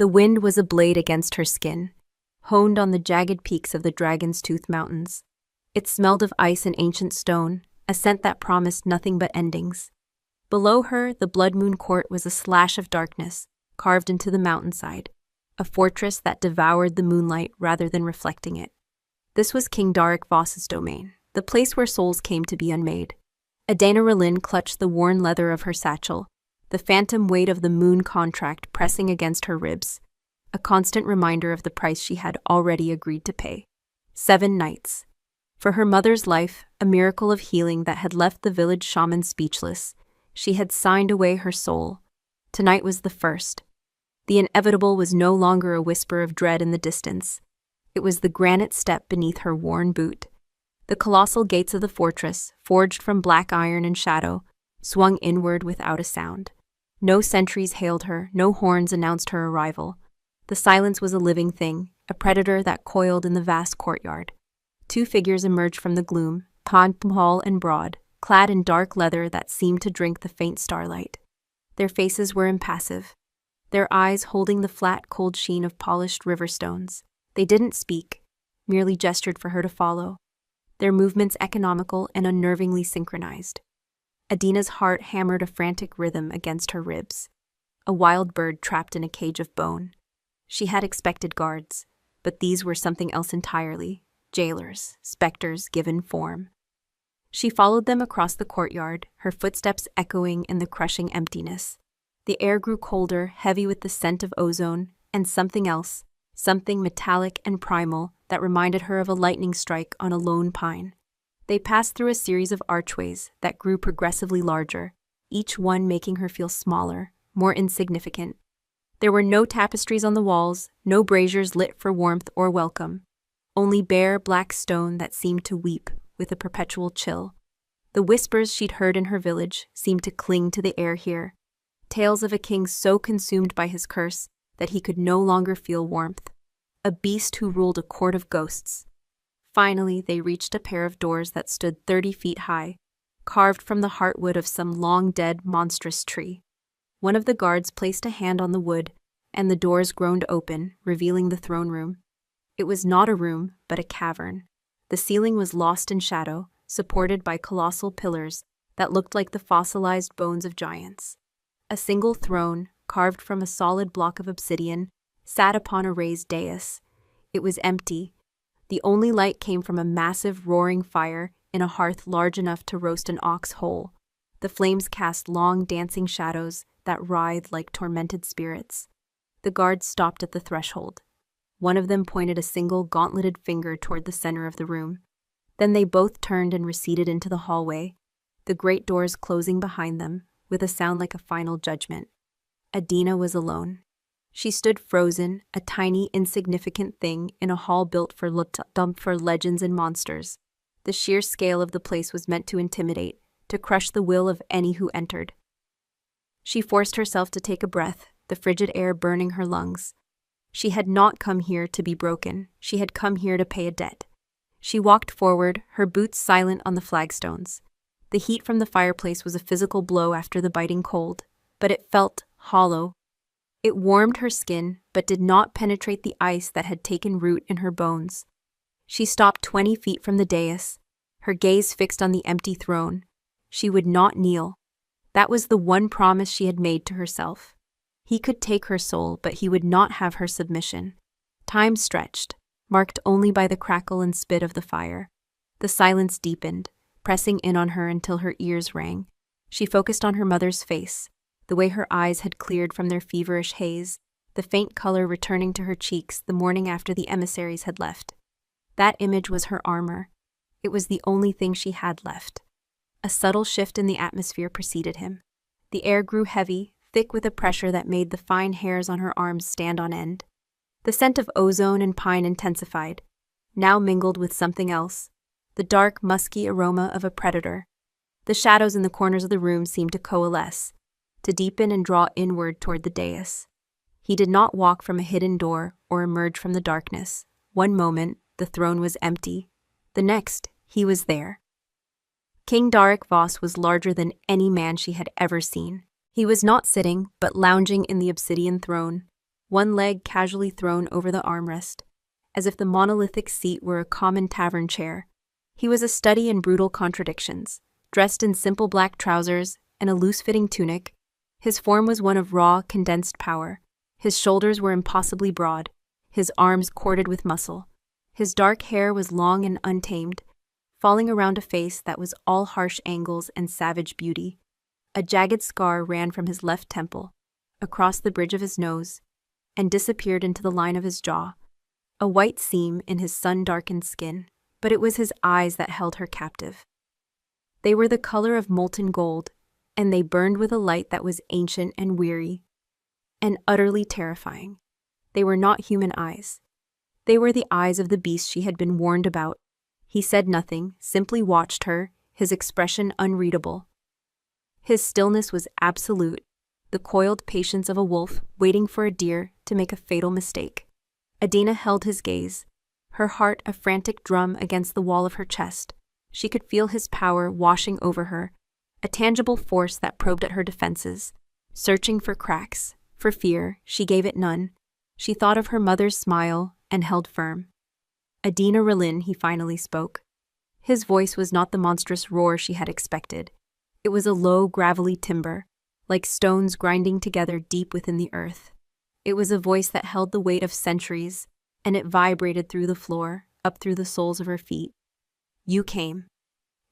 The wind was a blade against her skin, honed on the jagged peaks of the Dragon's Tooth Mountains. It smelled of ice and ancient stone, a scent that promised nothing but endings. Below her, the Blood Moon Court was a slash of darkness, carved into the mountainside, a fortress that devoured the moonlight rather than reflecting it. This was King Darik Voss's domain, the place where souls came to be unmade. Adana R'Lin clutched the worn leather of her satchel, the phantom weight of the moon contract pressing against her ribs, a constant reminder of the price she had already agreed to pay. 7 nights. For her mother's life, a miracle of healing that had left the village shaman speechless, she had signed away her soul. Tonight was the first. The inevitable was no longer a whisper of dread in the distance. It was the granite step beneath her worn boot. The colossal gates of the fortress, forged from black iron and shadow, swung inward without a sound. No sentries hailed her, no horns announced her arrival. The silence was a living thing, a predator that coiled in the vast courtyard. 2 figures emerged from the gloom, tall and broad, clad in dark leather that seemed to drink the faint starlight. Their faces were impassive, their eyes holding the flat, cold sheen of polished river stones. They didn't speak, merely gestured for her to follow, their movements economical and unnervingly synchronized. Adina's heart hammered a frantic rhythm against her ribs, a wild bird trapped in a cage of bone. She had expected guards, but these were something else entirely, jailers, specters given form. She followed them across the courtyard, her footsteps echoing in the crushing emptiness. The air grew colder, heavy with the scent of ozone, and something else, something metallic and primal that reminded her of a lightning strike on a lone pine. They passed through a series of archways that grew progressively larger, each one making her feel smaller, more insignificant. There were no tapestries on the walls, no braziers lit for warmth or welcome, only bare black stone that seemed to weep with a perpetual chill. The whispers she'd heard in her village seemed to cling to the air here, tales of a king so consumed by his curse that he could no longer feel warmth, a beast who ruled a court of ghosts. Finally, they reached a pair of doors that stood 30 feet high, carved from the heartwood of some long-dead monstrous tree. One of the guards placed a hand on the wood, and the doors groaned open, revealing the throne room. It was not a room, but a cavern. The ceiling was lost in shadow, supported by colossal pillars that looked like the fossilized bones of giants. A single throne, carved from a solid block of obsidian, sat upon a raised dais. It was empty. The only light came from a massive roaring fire in a hearth large enough to roast an ox whole. The flames cast long dancing shadows that writhed like tormented spirits. The guards stopped at the threshold. One of them pointed a single gauntleted finger toward the center of the room. Then they both turned and receded into the hallway, the great doors closing behind them, with a sound like a final judgment. Adina was alone. She stood frozen, a tiny, insignificant thing in a hall built for legends and monsters. The sheer scale of the place was meant to intimidate, to crush the will of any who entered. She forced herself to take a breath, the frigid air burning her lungs. She had not come here to be broken. She had come here to pay a debt. She walked forward, her boots silent on the flagstones. The heat from the fireplace was a physical blow after the biting cold, but it felt hollow. It warmed her skin, but did not penetrate the ice that had taken root in her bones. She stopped 20 feet from the dais, her gaze fixed on the empty throne. She would not kneel. That was the one promise she had made to herself. He could take her soul, but he would not have her submission. Time stretched, marked only by the crackle and spit of the fire. The silence deepened, pressing in on her until her ears rang. She focused on her mother's face, the way her eyes had cleared from their feverish haze, the faint color returning to her cheeks the morning after the emissaries had left. That image was her armor. It was the only thing she had left. A subtle shift in the atmosphere preceded him. The air grew heavy, thick with a pressure that made the fine hairs on her arms stand on end. The scent of ozone and pine intensified, now mingled with something else, the dark, musky aroma of a predator. The shadows in the corners of the room seemed to coalesce, to deepen and draw inward toward the dais. He did not walk from a hidden door or emerge from the darkness. One moment, the throne was empty. The next, he was there. King Darik Voss was larger than any man she had ever seen. He was not sitting, but lounging in the obsidian throne, one leg casually thrown over the armrest, as if the monolithic seat were a common tavern chair. He was a study in brutal contradictions. Dressed in simple black trousers and a loose-fitting tunic, his form was one of raw, condensed power. His shoulders were impossibly broad, his arms corded with muscle. His dark hair was long and untamed, falling around a face that was all harsh angles and savage beauty. A jagged scar ran from his left temple, across the bridge of his nose, and disappeared into the line of his jaw, a white seam in his sun-darkened skin. But it was his eyes that held her captive. They were the color of molten gold, and they burned with a light that was ancient and weary, and utterly terrifying. They were not human eyes. They were the eyes of the beast she had been warned about. He said nothing, simply watched her, his expression unreadable. His stillness was absolute, the coiled patience of a wolf waiting for a deer to make a fatal mistake. Adina held his gaze, her heart a frantic drum against the wall of her chest. She could feel his power washing over her, a tangible force that probed at her defenses. Searching for cracks, for fear, she gave it none. She thought of her mother's smile and held firm. Adina R'lin, he finally spoke. His voice was not the monstrous roar she had expected. It was a low, gravelly timbre, like stones grinding together deep within the earth. It was a voice that held the weight of centuries, and it vibrated through the floor, up through the soles of her feet. You came.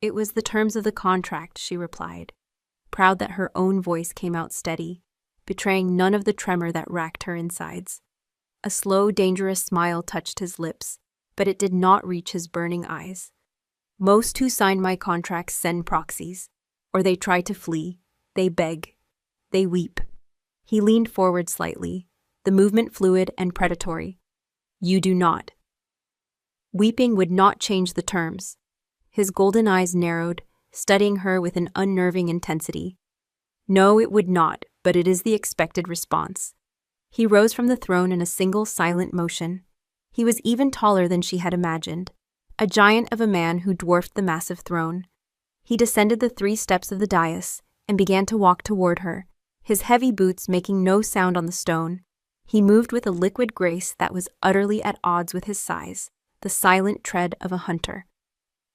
It was the terms of the contract, she replied, proud that her own voice came out steady, betraying none of the tremor that racked her insides. A slow, dangerous smile touched his lips, but it did not reach his burning eyes. Most who sign my contracts send proxies, or they try to flee, they beg, they weep. He leaned forward slightly, the movement fluid and predatory. You do not. Weeping would not change the terms. His golden eyes narrowed, studying her with an unnerving intensity. No, it would not, but it is the expected response. He rose from the throne in a single silent motion. He was even taller than she had imagined, a giant of a man who dwarfed the massive throne. He descended the 3 steps of the dais and began to walk toward her, his heavy boots making no sound on the stone. He moved with a liquid grace that was utterly at odds with his size, the silent tread of a hunter.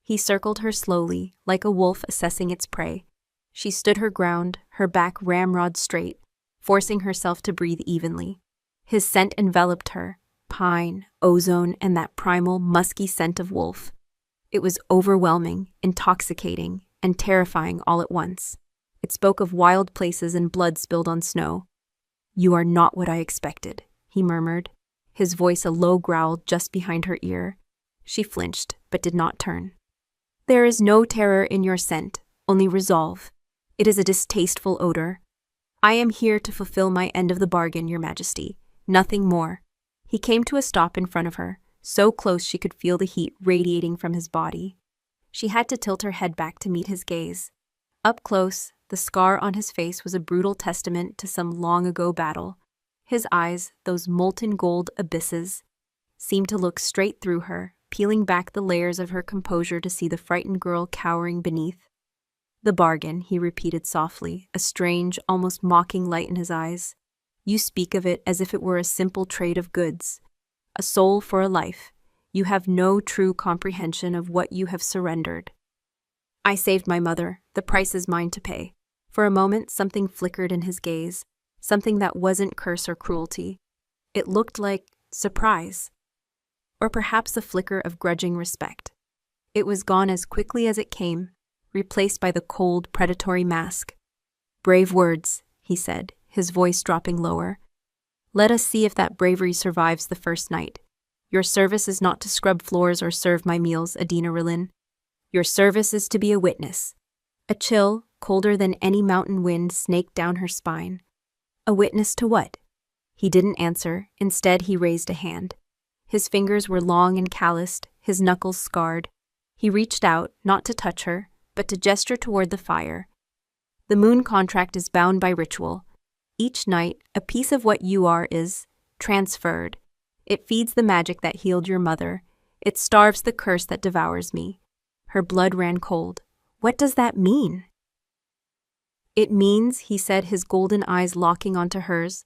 He circled her slowly, like a wolf assessing its prey. She stood her ground, her back ramrod straight, forcing herself to breathe evenly. His scent enveloped her, pine, ozone, and that primal, musky scent of wolf. It was overwhelming, intoxicating, and terrifying all at once. It spoke of wild places and blood spilled on snow. You are not what I expected, he murmured, his voice a low growl just behind her ear. She flinched, but did not turn. There is no terror in your scent, only resolve. It is a distasteful odor. I am here to fulfill my end of the bargain, Your Majesty, nothing more. He came to a stop in front of her, so close she could feel the heat radiating from his body. She had to tilt her head back to meet his gaze. Up close, the scar on his face was a brutal testament to some long-ago battle. His eyes, those molten gold abysses, seemed to look straight through her, peeling back the layers of her composure to see the frightened girl cowering beneath. The bargain, he repeated softly, a strange, almost mocking light in his eyes. You speak of it as if it were a simple trade of goods. A soul for a life. You have no true comprehension of what you have surrendered. I saved my mother. The price is mine to pay. For a moment, something flickered in his gaze, something that wasn't curse or cruelty. It looked like surprise, or perhaps a flicker of grudging respect. It was gone as quickly as it came, replaced by the cold, predatory mask. Brave words, he said, his voice dropping lower. Let us see if that bravery survives the first night. Your service is not to scrub floors or serve my meals, Adina R'lin. Your service is to be a witness. A chill, colder than any mountain wind, snaked down her spine. A witness to what? He didn't answer. Instead, he raised a hand. His fingers were long and calloused, his knuckles scarred. He reached out, not to touch her, but to gesture toward the fire. The moon contract is bound by ritual. Each night, a piece of what you are is transferred. It feeds the magic that healed your mother. It starves the curse that devours me. Her blood ran cold. What does that mean? It means, he said, his golden eyes locking onto hers,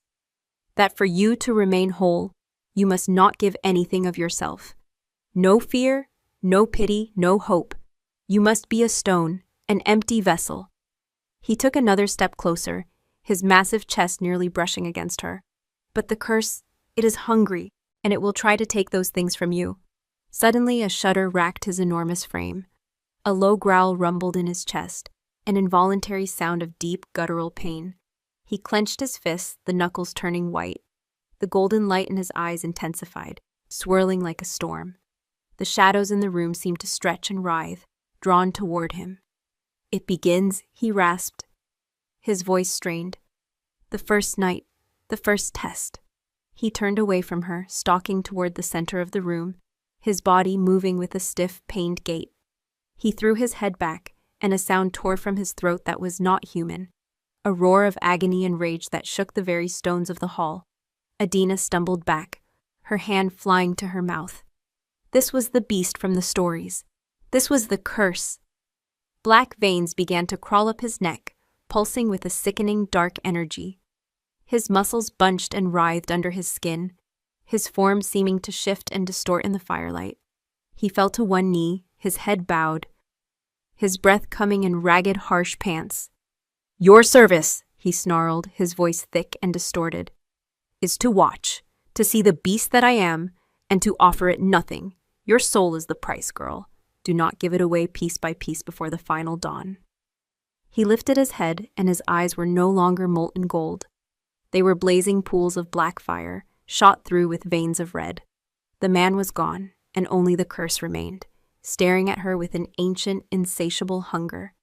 that for you to remain whole, you must not give anything of yourself. No fear, no pity, no hope. You must be a stone, an empty vessel. He took another step closer, his massive chest nearly brushing against her. But the curse, it is hungry, and it will try to take those things from you. Suddenly a shudder racked his enormous frame. A low growl rumbled in his chest, an involuntary sound of deep, guttural pain. He clenched his fists, the knuckles turning white. The golden light in his eyes intensified, swirling like a storm. The shadows in the room seemed to stretch and writhe, drawn toward him. "It begins," he rasped. His voice strained. "The first night, the first test." He turned away from her, stalking toward the center of the room, his body moving with a stiff, pained gait. He threw his head back, and a sound tore from his throat that was not human, a roar of agony and rage that shook the very stones of the hall. Adina stumbled back, her hand flying to her mouth. This was the beast from the stories. This was the curse. Black veins began to crawl up his neck, pulsing with a sickening dark energy. His muscles bunched and writhed under his skin, his form seeming to shift and distort in the firelight. He fell to one knee, his head bowed, his breath coming in ragged, harsh pants. "Your service," he snarled, his voice thick and distorted, "is to watch, to see the beast that I am, and to offer it nothing. Your soul is the price, girl. Do not give it away piece by piece before the final dawn." He lifted his head, and his eyes were no longer molten gold. They were blazing pools of black fire, shot through with veins of red. The man was gone, and only the curse remained, staring at her with an ancient, insatiable hunger.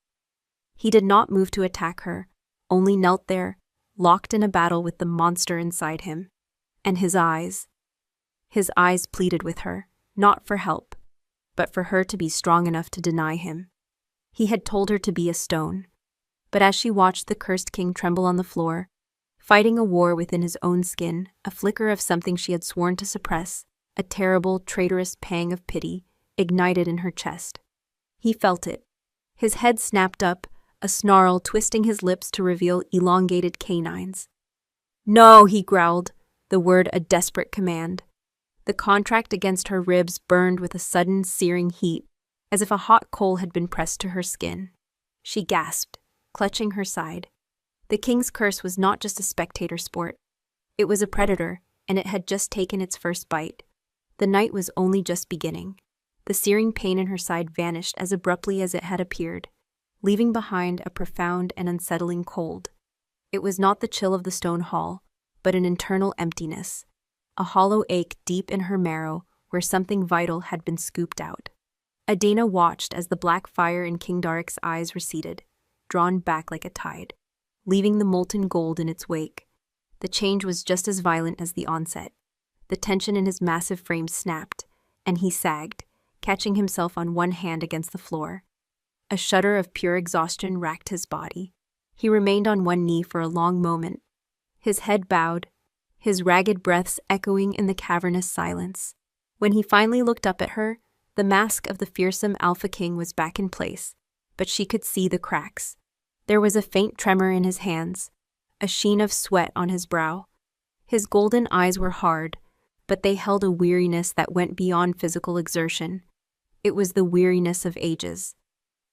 He did not move to attack her, only knelt there, locked in a battle with the monster inside him. And his eyes pleaded with her, not for help, but for her to be strong enough to deny him. He had told her to be a stone. But as she watched the cursed king tremble on the floor, fighting a war within his own skin, a flicker of something she had sworn to suppress, a terrible, traitorous pang of pity, ignited in her chest. He felt it. His head snapped up, a snarl twisting his lips to reveal elongated canines. "No," he growled, the word a desperate command. The contract against her ribs burned with a sudden, searing heat, as if a hot coal had been pressed to her skin. She gasped, clutching her side. The king's curse was not just a spectator sport. It was a predator, and it had just taken its first bite. The night was only just beginning. The searing pain in her side vanished as abruptly as it had appeared, leaving behind a profound and unsettling cold. It was not the chill of the stone hall, but an internal emptiness, a hollow ache deep in her marrow where something vital had been scooped out. Adina watched as the black fire in King Darik's eyes receded, drawn back like a tide, leaving the molten gold in its wake. The change was just as violent as the onset. The tension in his massive frame snapped, and he sagged, catching himself on one hand against the floor. A shudder of pure exhaustion racked his body. He remained on one knee for a long moment, his head bowed, his ragged breaths echoing in the cavernous silence. When he finally looked up at her, the mask of the fearsome Alpha King was back in place, but she could see the cracks. There was a faint tremor in his hands, a sheen of sweat on his brow. His golden eyes were hard, but they held a weariness that went beyond physical exertion. It was the weariness of ages.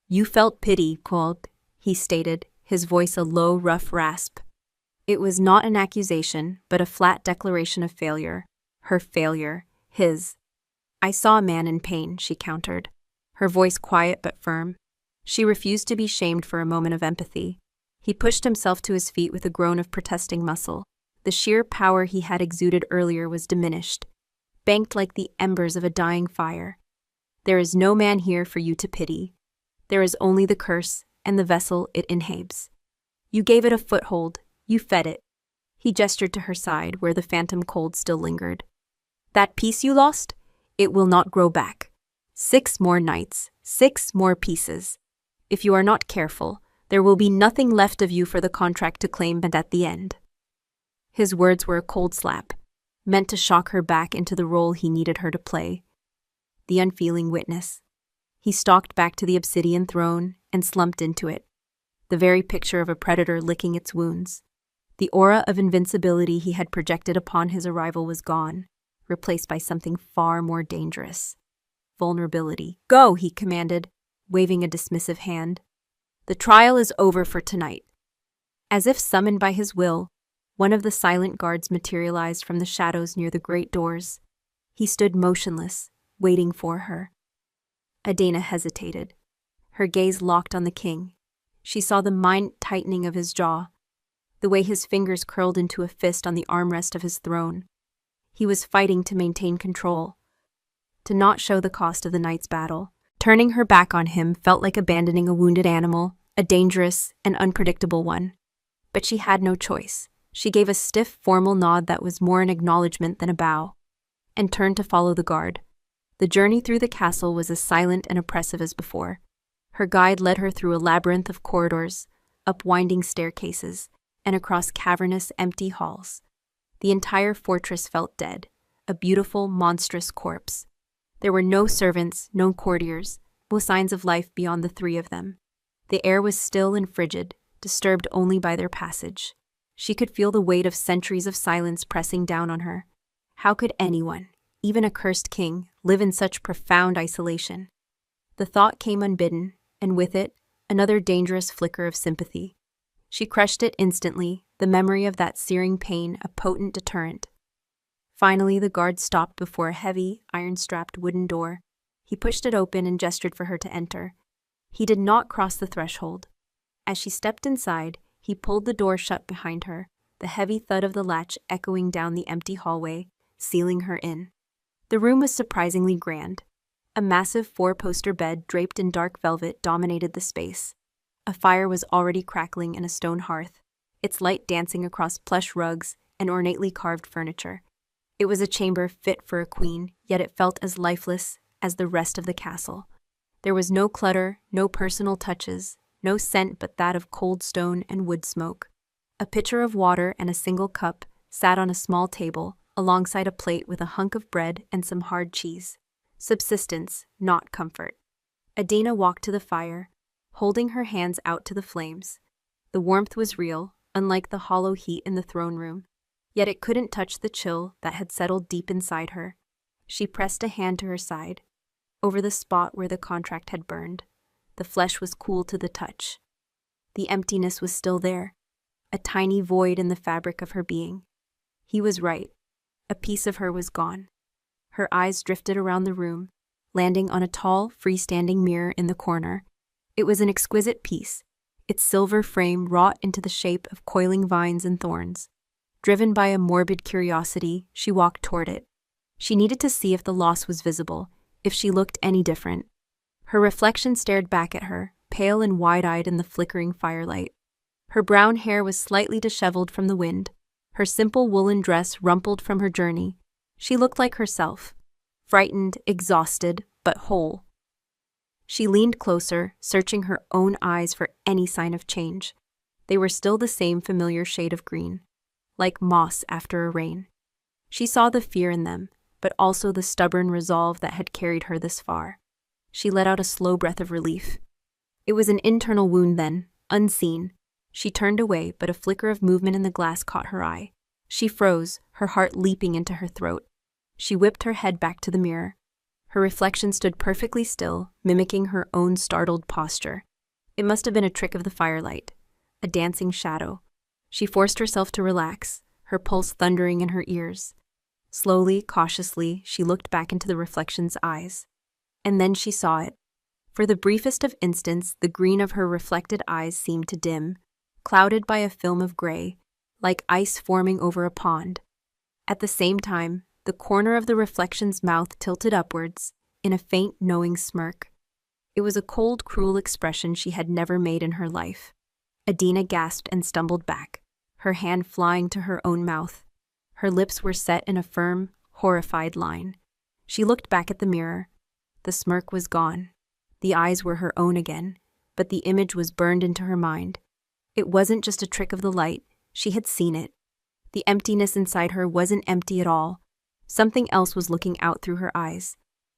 "You felt pity, Claude," he stated, his voice a low, rough rasp. It was not an accusation, but a flat declaration of failure. Her failure, his. "I saw a man in pain," she countered, her voice quiet but firm. She refused to be shamed for a moment of empathy. He pushed himself to his feet with a groan of protesting muscle. The sheer power he had exuded earlier was diminished, banked like the embers of a dying fire. "There is no man here for you to pity. There is only the curse and the vessel it inhabits. You gave it a foothold, you fed it." He gestured to her side, where the phantom cold still lingered. "That piece you lost? It will not grow back. 6 more nights, 6 more pieces. If you are not careful, there will be nothing left of you for the contract to claim at the end." His words were a cold slap, meant to shock her back into the role he needed her to play. The unfeeling witness. He stalked back to the obsidian throne and slumped into it, the very picture of a predator licking its wounds. The aura of invincibility he had projected upon his arrival was gone, replaced by something far more dangerous. Vulnerability. "Go," he commanded, waving a dismissive hand. "The trial is over for tonight." As if summoned by his will, one of the silent guards materialized from the shadows near the great doors. He stood motionless, waiting for her. Adana hesitated. Her gaze locked on the king. She saw the mind-tightening of his jaw, the way his fingers curled into a fist on the armrest of his throne. He was fighting to maintain control, to not show the cost of the night's battle. Turning her back on him felt like abandoning a wounded animal, a dangerous and unpredictable one. But she had no choice. She gave a stiff, formal nod that was more an acknowledgement than a bow, and turned to follow the guard. The journey through the castle was as silent and oppressive as before. Her guide led her through a labyrinth of corridors, up winding staircases, and across cavernous, empty halls. The entire fortress felt dead, a beautiful, monstrous corpse. There were no servants, no courtiers, no signs of life beyond the three of them. The air was still and frigid, disturbed only by their passage. She could feel the weight of centuries of silence pressing down on her. How could anyone, even a cursed king, live in such profound isolation? The thought came unbidden, and with it, another dangerous flicker of sympathy. She crushed it instantly, the memory of that searing pain a potent deterrent. Finally, the guard stopped before a heavy, iron-strapped wooden door. He pushed it open and gestured for her to enter. He did not cross the threshold. As she stepped inside, he pulled the door shut behind her, the heavy thud of the latch echoing down the empty hallway, sealing her in. The room was surprisingly grand. A massive four-poster bed draped in dark velvet dominated the space. A fire was already crackling in a stone hearth, its light dancing across plush rugs and ornately carved furniture. It was a chamber fit for a queen, yet it felt as lifeless as the rest of the castle. There was no clutter, no personal touches, no scent but that of cold stone and wood smoke. A pitcher of water and a single cup sat on a small table, alongside a plate with a hunk of bread and some hard cheese. Subsistence, not comfort. Adana walked to the fire, holding her hands out to the flames. The warmth was real, unlike the hollow heat in the throne room. Yet it couldn't touch the chill that had settled deep inside her. She pressed a hand to her side, over the spot where the contract had burned. The flesh was cool to the touch. The emptiness was still there, a tiny void in the fabric of her being. He was right. A piece of her was gone. Her eyes drifted around the room, landing on a tall, freestanding mirror in the corner. It was an exquisite piece, its silver frame wrought into the shape of coiling vines and thorns. Driven by a morbid curiosity, she walked toward it. She needed to see if the loss was visible, if she looked any different. Her reflection stared back at her, pale and wide-eyed in the flickering firelight. Her brown hair was slightly disheveled from the wind, her simple woolen dress rumpled from her journey. She looked like herself, frightened, exhausted, but whole. She leaned closer, searching her own eyes for any sign of change. They were still the same familiar shade of green, like moss after a rain. She saw the fear in them, but also the stubborn resolve that had carried her this far. She let out a slow breath of relief. It was an internal wound then, unseen. She turned away, but a flicker of movement in the glass caught her eye. She froze, her heart leaping into her throat. She whipped her head back to the mirror. Her reflection stood perfectly still, mimicking her own startled posture. It must have been a trick of the firelight, a dancing shadow. She forced herself to relax, her pulse thundering in her ears. Slowly, cautiously, she looked back into the reflection's eyes. And then she saw it. For the briefest of instants, the green of her reflected eyes seemed to dim, clouded by a film of gray, like ice forming over a pond. At the same time, the corner of the reflection's mouth tilted upwards, in a faint, knowing smirk. It was a cold, cruel expression she had never made in her life. Adina gasped and stumbled back, her hand flying to her own mouth. Her lips were set in a firm, horrified line. She looked back at the mirror. The smirk was gone. The eyes were her own again, but the image was burned into her mind. It wasn't just a trick of the light. She had seen it. The emptiness inside her wasn't empty at all. Something else was looking out through her eyes.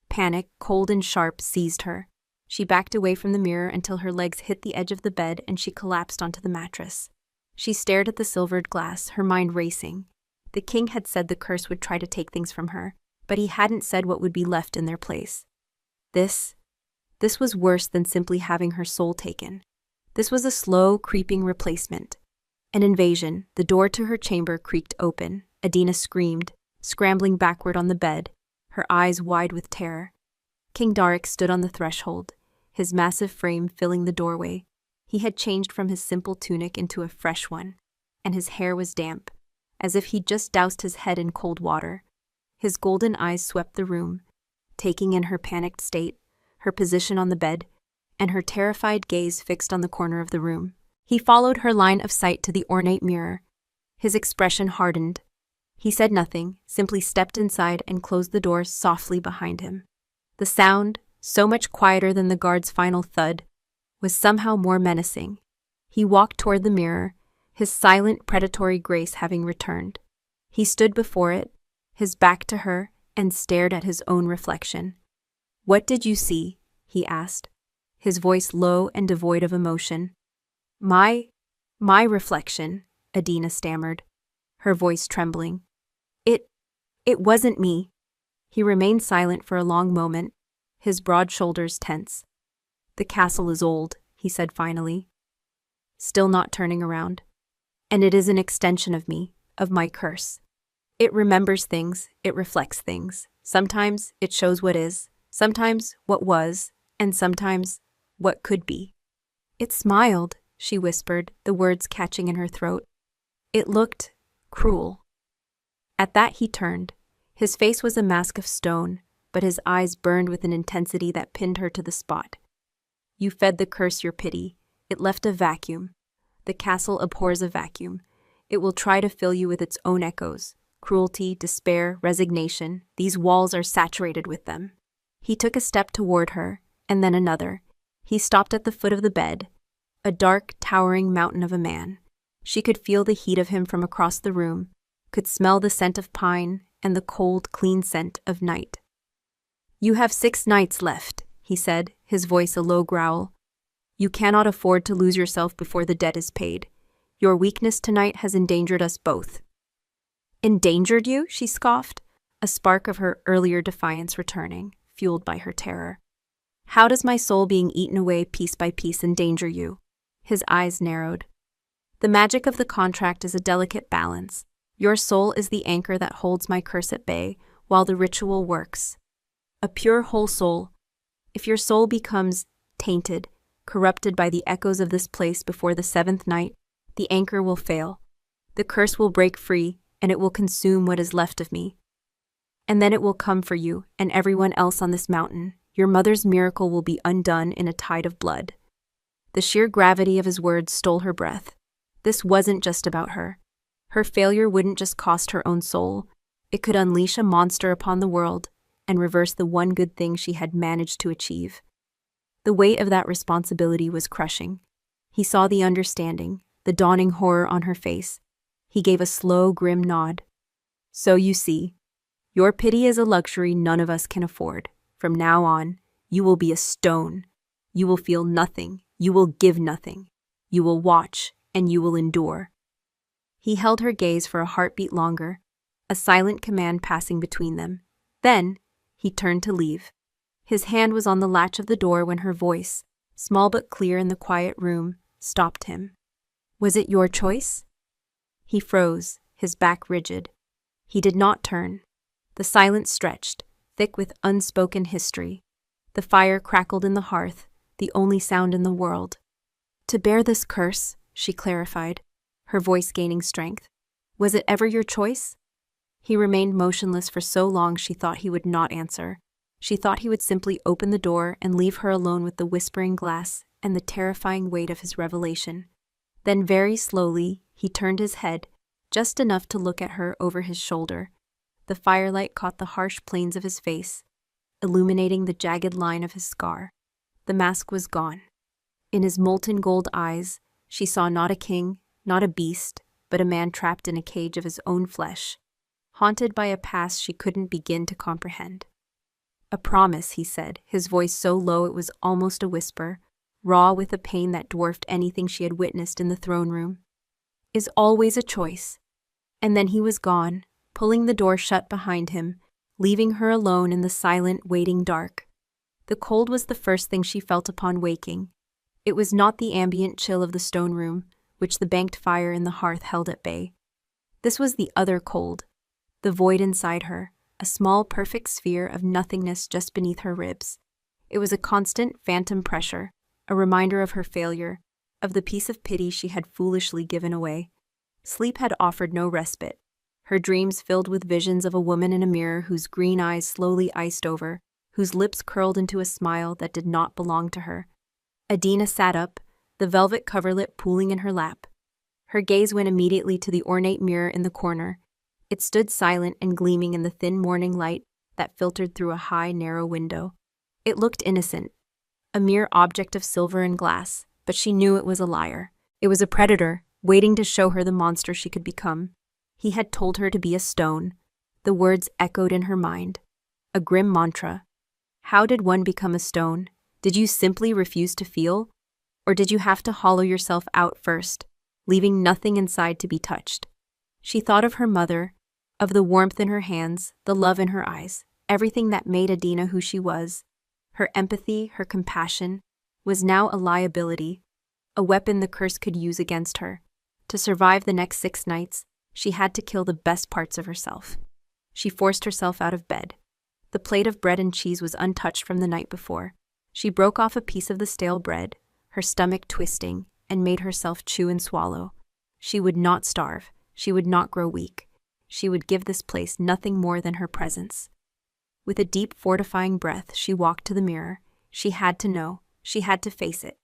Panic, cold and sharp, seized her. She backed away from the mirror until her legs hit the edge of the bed and she collapsed onto the mattress. She stared at the silvered glass, her mind racing. The king had said the curse would try to take things from her, but he hadn't said what would be left in their place. This was worse than simply having her soul taken. This was a slow, creeping replacement. An invasion. The door to her chamber creaked open. Adina screamed, scrambling backward on the bed, her eyes wide with terror. King Darek stood on the threshold, his massive frame filling the doorway. He had changed from his simple tunic into a fresh one, and his hair was damp, as if he'd just doused his head in cold water. His golden eyes swept the room, taking in her panicked state, her position on the bed, and her terrified gaze fixed on the corner of the room. He followed her line of sight to the ornate mirror. His expression hardened. He said nothing, simply stepped inside and closed the door softly behind him. The sound, so much quieter than the guard's final thud, was somehow more menacing. He walked toward the mirror, his silent, predatory grace having returned. He stood before it, his back to her, and stared at his own reflection. "What did you see?" he asked, his voice low and devoid of emotion. My reflection," Adina stammered, her voice trembling. It wasn't me." He remained silent for a long moment, his broad shoulders tense. "The castle is old," he said finally, still not turning around. "And it is an extension of me, of my curse. It remembers things, it reflects things. Sometimes it shows what is, sometimes what was, and sometimes what could be." "It smiled," she whispered, the words catching in her throat. "It looked cruel." At that he turned. His face was a mask of stone, but his eyes burned with an intensity that pinned her to the spot. "You fed the curse your pity. It left a vacuum. The castle abhors a vacuum. It will try to fill you with its own echoes. Cruelty, despair, resignation. These walls are saturated with them." He took a step toward her, and then another. He stopped at the foot of the bed, a dark, towering mountain of a man. She could feel the heat of him from across the room, could smell the scent of pine and the cold, clean scent of night. "You have 6 nights left," he said, his voice a low growl. "You cannot afford to lose yourself before the debt is paid. Your weakness tonight has endangered us both." "Endangered you?" she scoffed, a spark of her earlier defiance returning, fueled by her terror. "How does my soul being eaten away piece by piece endanger you?" His eyes narrowed. "The magic of the contract is a delicate balance. Your soul is the anchor that holds my curse at bay while the ritual works. A pure, whole soul. If your soul becomes tainted, corrupted by the echoes of this place before the 7th night, the anchor will fail. The curse will break free, and it will consume what is left of me. And then it will come for you and everyone else on this mountain. Your mother's miracle will be undone in a tide of blood." The sheer gravity of his words stole her breath. This wasn't just about her. Her failure wouldn't just cost her own soul. It could unleash a monster upon the world and reverse the one good thing she had managed to achieve. The weight of that responsibility was crushing. He saw the understanding, the dawning horror on her face. He gave a slow, grim nod. "So you see, your pity is a luxury none of us can afford. From now on, you will be a stone. You will feel nothing. You will give nothing. You will watch, and you will endure." He held her gaze for a heartbeat longer, a silent command passing between them. Then, he turned to leave. His hand was on the latch of the door when her voice, small but clear in the quiet room, stopped him. "Was it your choice?" He froze, his back rigid. He did not turn. The silence stretched, thick with unspoken history. The fire crackled in the hearth, the only sound in the world. "To bear this curse," she clarified, her voice gaining strength. "Was it ever your choice?" He remained motionless for so long she thought he would not answer. She thought he would simply open the door and leave her alone with the whispering glass and the terrifying weight of his revelation. Then very slowly, he turned his head, just enough to look at her over his shoulder. The firelight caught the harsh planes of his face, illuminating the jagged line of his scar. The mask was gone. In his molten gold eyes, she saw not a king, not a beast, but a man trapped in a cage of his own flesh, haunted by a past she couldn't begin to comprehend. "A promise," he said, his voice so low it was almost a whisper, raw with a pain that dwarfed anything she had witnessed in the throne room. is always a choice. And then he was gone, pulling the door shut behind him, leaving her alone in the silent, waiting dark. The cold was the first thing she felt upon waking. It was not the ambient chill of the stone room, which the banked fire in the hearth held at bay. This was the other cold, the void inside her, a small, perfect sphere of nothingness just beneath her ribs. It was a constant, phantom pressure, a reminder of her failure, of the piece of pity she had foolishly given away. Sleep had offered no respite, her dreams filled with visions of a woman in a mirror whose green eyes slowly iced over, whose lips curled into a smile that did not belong to her. Adina sat up, the velvet coverlet pooling in her lap. Her gaze went immediately to the ornate mirror in the corner. It stood silent and gleaming in the thin morning light that filtered through a high, narrow window. It looked innocent, a mere object of silver and glass, but she knew it was a liar. It was a predator, waiting to show her the monster she could become. He had told her to be a stone. The words echoed in her mind. A grim mantra. How did one become a stone? Did you simply refuse to feel? Or did you have to hollow yourself out first, leaving nothing inside to be touched? She thought of her mother, of the warmth in her hands, the love in her eyes, everything that made Adina who she was. Her empathy, her compassion, was now a liability, a weapon the curse could use against her. To survive the next 6 nights, she had to kill the best parts of herself. She forced herself out of bed. The plate of bread and cheese was untouched from the night before. She broke off a piece of the stale bread, her stomach twisting, and made herself chew and swallow. She would not starve. She would not grow weak. She would give this place nothing more than her presence. With a deep, fortifying breath, she walked to the mirror. She had to know. She had to face it.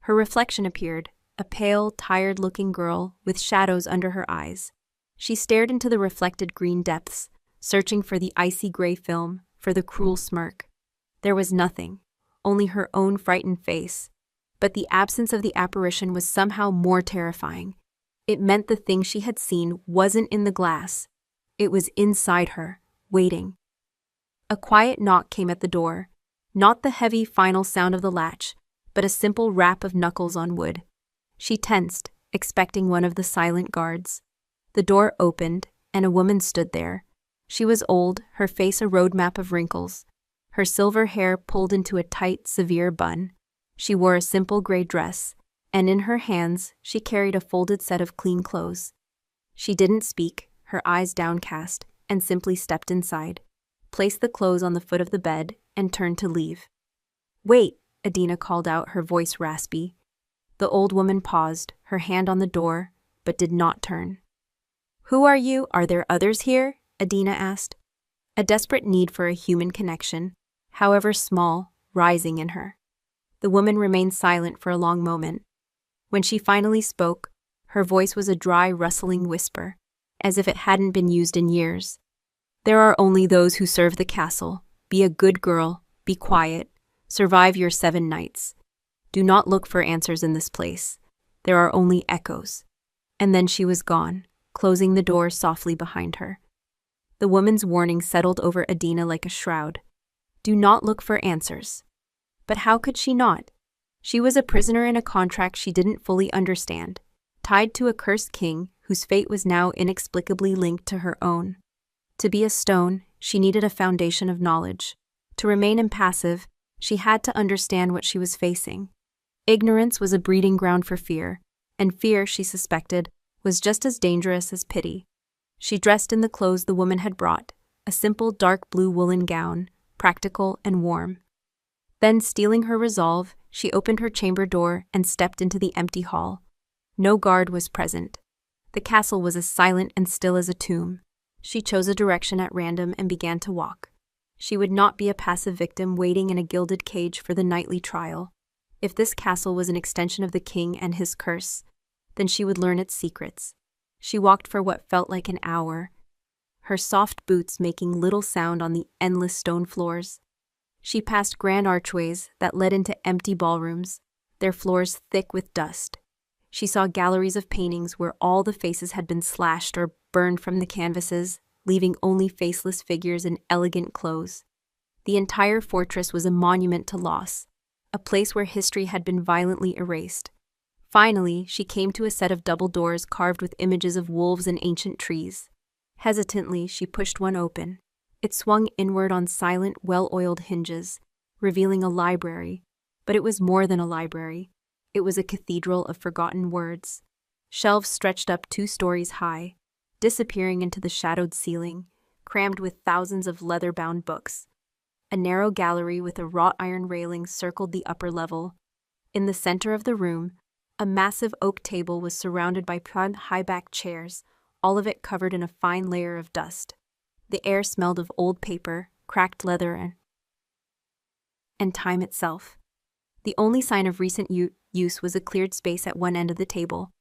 Her reflection appeared, a pale, tired-looking girl with shadows under her eyes. She stared into the reflected green depths, searching for the icy gray film, for the cruel smirk. There was nothing, only her own frightened face. But the absence of the apparition was somehow more terrifying. It meant the thing she had seen wasn't in the glass. It was inside her, waiting. A quiet knock came at the door, not the heavy final sound of the latch, but a simple rap of knuckles on wood. She tensed, expecting one of the silent guards. The door opened, and a woman stood there. She was old, her face a roadmap of wrinkles, her silver hair pulled into a tight, severe bun. She wore a simple gray dress, and in her hands she carried a folded set of clean clothes. She didn't speak, her eyes downcast, and simply stepped inside, placed the clothes on the foot of the bed, and turned to leave. "Wait," Adina called out, her voice raspy. The old woman paused, her hand on the door, but did not turn. "Who are you? Are there others here?" Adina asked. A desperate need for a human connection, however small, rising in her. The woman remained silent for a long moment. When she finally spoke, her voice was a dry, rustling whisper, as if it hadn't been used in years. "There are only those who serve the castle. Be a good girl, be quiet, survive your 7 nights. Do not look for answers in this place. There are only echoes." And then she was gone, closing the door softly behind her. The woman's warning settled over Adina like a shroud. Do not look for answers. But how could she not? She was a prisoner in a contract she didn't fully understand, tied to a cursed king whose fate was now inexplicably linked to her own. To be a stone, she needed a foundation of knowledge. To remain impassive, she had to understand what she was facing. Ignorance was a breeding ground for fear, and fear, she suspected, was just as dangerous as pity. She dressed in the clothes the woman had brought, a simple dark blue woolen gown, practical and warm. Then, steeling her resolve, she opened her chamber door and stepped into the empty hall. No guard was present. The castle was as silent and still as a tomb. She chose a direction at random and began to walk. She would not be a passive victim waiting in a gilded cage for the nightly trial. If this castle was an extension of the king and his curse, then she would learn its secrets. She walked for what felt like an hour, her soft boots making little sound on the endless stone floors. She passed grand archways that led into empty ballrooms, their floors thick with dust. She saw galleries of paintings where all the faces had been slashed or burned from the canvases, leaving only faceless figures in elegant clothes. The entire fortress was a monument to loss, a place where history had been violently erased. Finally, she came to a set of double doors carved with images of wolves and ancient trees. Hesitantly, she pushed one open. It swung inward on silent, well-oiled hinges, revealing a library. But it was more than a library. It was a cathedral of forgotten words. Shelves stretched up 2 stories high, disappearing into the shadowed ceiling, crammed with thousands of leather-bound books. A narrow gallery with a wrought iron railing circled the upper level. In the center of the room, a massive oak table was surrounded by prime high-backed chairs, all of it covered in a fine layer of dust. The air smelled of old paper, cracked leather, and time itself. The only sign of recent use was a cleared space at one end of the table,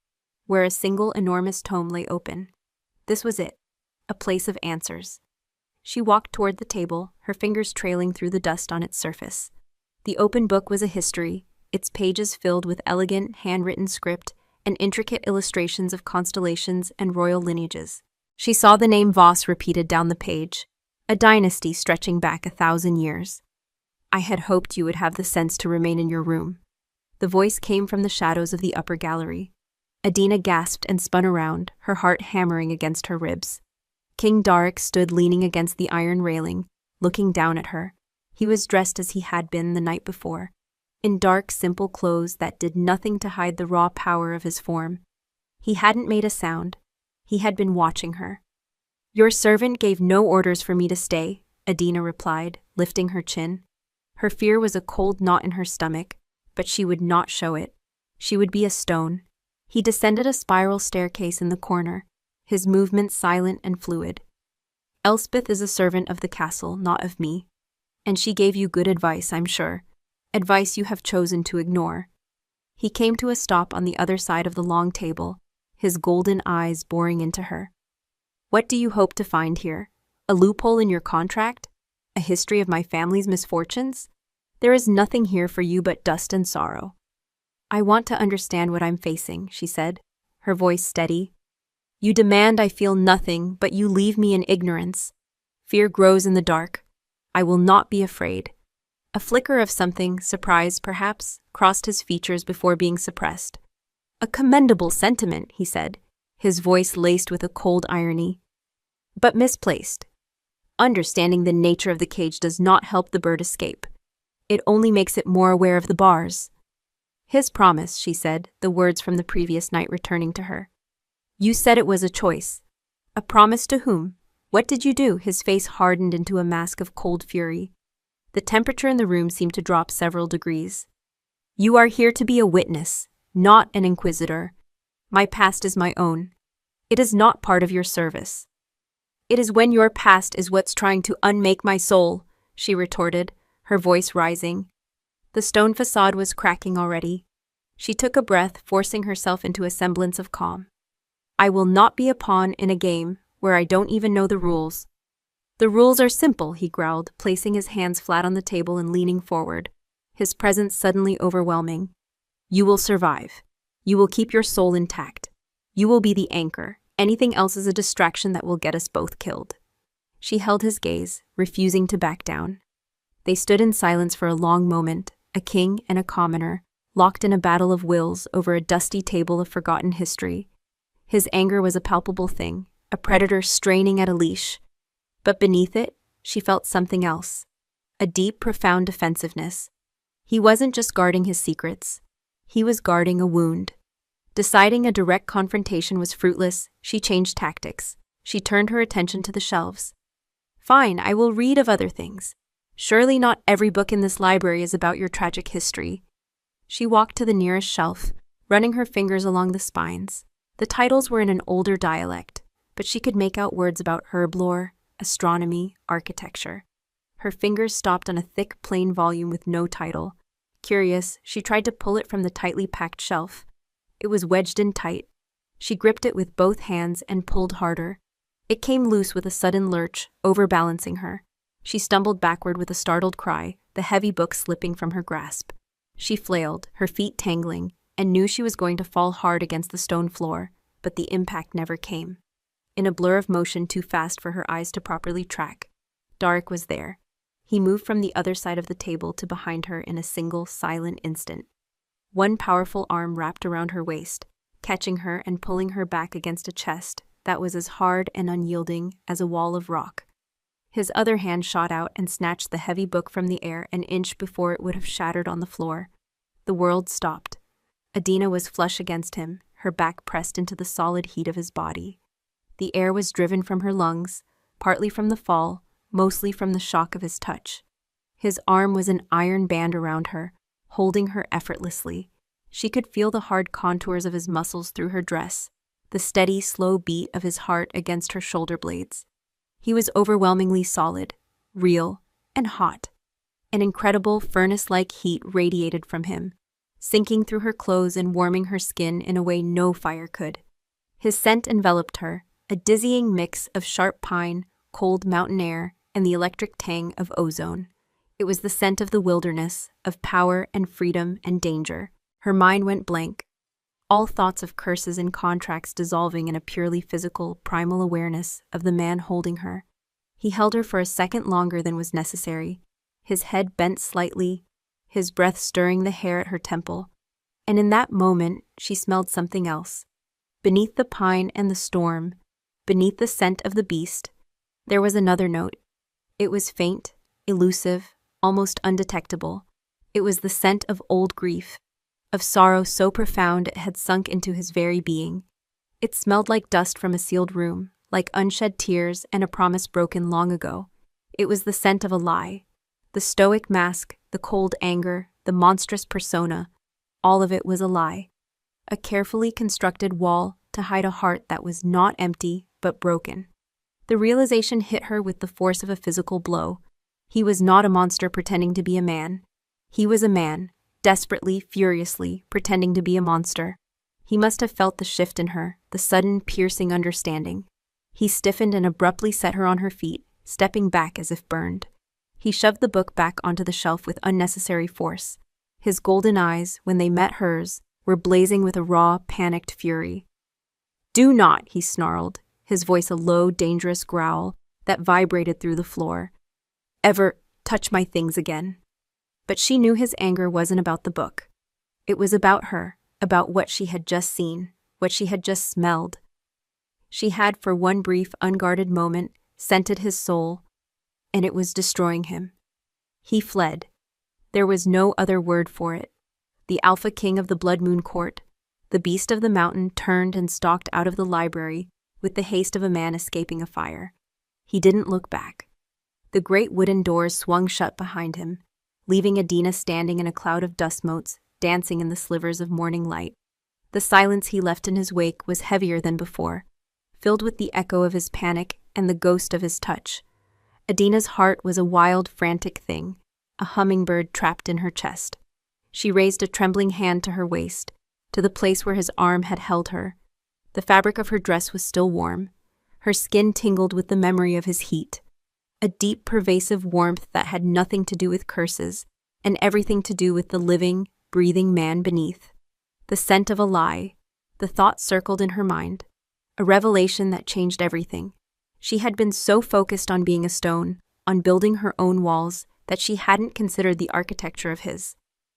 where a single enormous tome lay open. This was it, a place of answers. She walked toward the table, her fingers trailing through the dust on its surface. The open book was a history, its pages filled with elegant, handwritten script and intricate illustrations of constellations and royal lineages. She saw the name Voss repeated down the page, a dynasty stretching back 1,000 years. "I had hoped you would have the sense to remain in your room." The voice came from the shadows of the upper gallery. Adina gasped and spun around, her heart hammering against her ribs. King Darek stood leaning against the iron railing, looking down at her. He was dressed as he had been the night before, in dark, simple clothes that did nothing to hide the raw power of his form. He hadn't made a sound. He had been watching her. "Your servant gave no orders for me to stay," Adina replied, lifting her chin. Her fear was a cold knot in her stomach, but she would not show it. She would be a stone. He descended a spiral staircase in the corner, his movements silent and fluid. "Elspeth is a servant of the castle, not of me. And she gave you good advice, I'm sure. Advice you have chosen to ignore." He came to a stop on the other side of the long table, his golden eyes boring into her. "What do you hope to find here? A loophole in your contract? A history of my family's misfortunes? There is nothing here for you but dust and sorrow." "I want to understand what I'm facing," she said, her voice steady. "You demand I feel nothing, but you leave me in ignorance. Fear grows in the dark. I will not be afraid." A flicker of something, surprise perhaps, crossed his features before being suppressed. "A commendable sentiment," he said, his voice laced with a cold irony. "But misplaced. Understanding the nature of the cage does not help the bird escape. It only makes it more aware of the bars." "His promise," she said, the words from the previous night returning to her. "You said it was a choice. A promise to whom? What did you do?" His face hardened into a mask of cold fury. The temperature in the room seemed to drop several degrees. "You are here to be a witness, not an inquisitor. My past is my own. It is not part of your service." "It is when your past is what's trying to unmake my soul," she retorted, her voice rising. The stone facade was cracking already. She took a breath, forcing herself into a semblance of calm. "I will not be a pawn in a game where I don't even know the rules." "The rules are simple," he growled, placing his hands flat on the table and leaning forward, his presence suddenly overwhelming. "You will survive. You will keep your soul intact. You will be the anchor. Anything else is a distraction that will get us both killed." She held his gaze, refusing to back down. They stood in silence for a long moment, a king and a commoner, locked in a battle of wills over a dusty table of forgotten history. His anger was a palpable thing, a predator straining at a leash. But beneath it, she felt something else, a deep, profound defensiveness. He wasn't just guarding his secrets. He was guarding a wound. Deciding a direct confrontation was fruitless, she changed tactics. She turned her attention to the shelves. "Fine, I will read of other things. Surely not every book in this library is about your tragic history." She walked to the nearest shelf, running her fingers along the spines. The titles were in an older dialect, but she could make out words about herb lore, astronomy, architecture. Her fingers stopped on a thick, plain volume with no title. Curious, she tried to pull it from the tightly packed shelf. It was wedged in tight. She gripped it with both hands and pulled harder. It came loose with a sudden lurch, overbalancing her. She stumbled backward with a startled cry, the heavy book slipping from her grasp. She flailed, her feet tangling, and knew she was going to fall hard against the stone floor, but the impact never came. In a blur of motion too fast for her eyes to properly track, Darek was there. He moved from the other side of the table to behind her in a single, silent instant. One powerful arm wrapped around her waist, catching her and pulling her back against a chest that was as hard and unyielding as a wall of rock. His other hand shot out and snatched the heavy book from the air an inch before it would have shattered on the floor. The world stopped. Adina was flush against him, her back pressed into the solid heat of his body. The air was driven from her lungs, partly from the fall, mostly from the shock of his touch. His arm was an iron band around her, holding her effortlessly. She could feel the hard contours of his muscles through her dress, the steady, slow beat of his heart against her shoulder blades. He was overwhelmingly solid, real, and hot. An incredible furnace-like heat radiated from him, sinking through her clothes and warming her skin in a way no fire could. His scent enveloped her, a dizzying mix of sharp pine, cold mountain air, and the electric tang of ozone. It was the scent of the wilderness, of power and freedom and danger. Her mind went blank, all thoughts of curses and contracts dissolving in a purely physical, primal awareness of the man holding her. He held her for a second longer than was necessary, his head bent slightly, his breath stirring the hair at her temple. And in that moment, she smelled something else. Beneath the pine and the storm, beneath the scent of the beast, there was another note. It was faint, elusive, almost undetectable. It was the scent of old grief, of sorrow so profound it had sunk into his very being. It smelled like dust from a sealed room, like unshed tears and a promise broken long ago. It was the scent of a lie. The stoic mask, the cold anger, the monstrous persona, all of it was a lie. A carefully constructed wall to hide a heart that was not empty, but broken. The realization hit her with the force of a physical blow. He was not a monster pretending to be a man. He was a man, desperately, furiously, pretending to be a monster. He must have felt the shift in her, the sudden, piercing understanding. He stiffened and abruptly set her on her feet, stepping back as if burned. He shoved the book back onto the shelf with unnecessary force. His golden eyes, when they met hers, were blazing with a raw, panicked fury. "Do not," he snarled, his voice a low, dangerous growl that vibrated through the floor, "ever touch my things again." But she knew his anger wasn't about the book. It was about her, about what she had just seen, what she had just smelled. She had, for one brief, unguarded moment, scented his soul, and it was destroying him. He fled. There was no other word for it. The Alpha King of the Blood Moon Court, the beast of the mountain, turned and stalked out of the library with the haste of a man escaping a fire. He didn't look back. The great wooden doors swung shut behind him, leaving Adina standing in a cloud of dust motes, dancing in the slivers of morning light. The silence he left in his wake was heavier than before, filled with the echo of his panic and the ghost of his touch. Adina's heart was a wild, frantic thing, a hummingbird trapped in her chest. She raised a trembling hand to her waist, to the place where his arm had held her. The fabric of her dress was still warm. Her skin tingled with the memory of his heat. A deep, pervasive warmth that had nothing to do with curses, and everything to do with the living, breathing man beneath. The scent of a lie. The thought circled in her mind. A revelation that changed everything. She had been so focused on being a stone, on building her own walls, that she hadn't considered the architecture of his.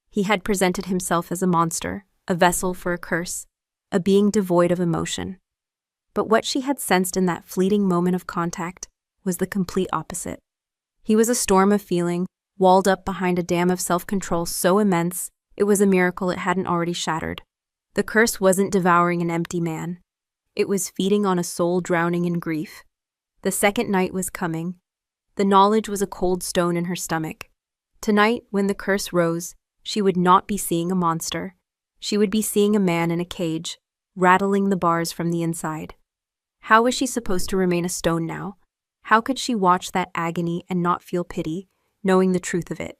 He had presented himself as a monster, a vessel for a curse, a being devoid of emotion. But what she had sensed in that fleeting moment of contact was the complete opposite. He was a storm of feeling, walled up behind a dam of self-control so immense it was a miracle it hadn't already shattered. The curse wasn't devouring an empty man. It was feeding on a soul drowning in grief. The second night was coming. The knowledge was a cold stone in her stomach. Tonight, when the curse rose, she would not be seeing a monster. She would be seeing a man in a cage, rattling the bars from the inside. How was she supposed to remain a stone now? How could she watch that agony and not feel pity, knowing the truth of it?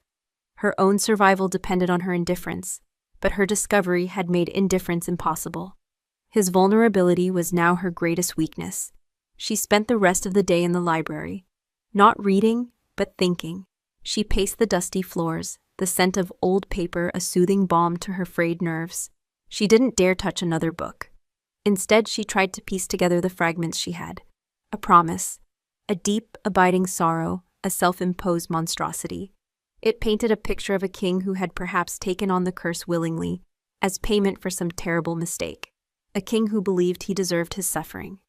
Her own survival depended on her indifference, but her discovery had made indifference impossible. His vulnerability was now her greatest weakness. She spent the rest of the day in the library, not reading, but thinking. She paced the dusty floors, the scent of old paper a soothing balm to her frayed nerves. She didn't dare touch another book. Instead, she tried to piece together the fragments she had. A promise, a deep, abiding sorrow, a self-imposed monstrosity. It painted a picture of a king who had perhaps taken on the curse willingly, as payment for some terrible mistake. A king who believed he deserved his suffering.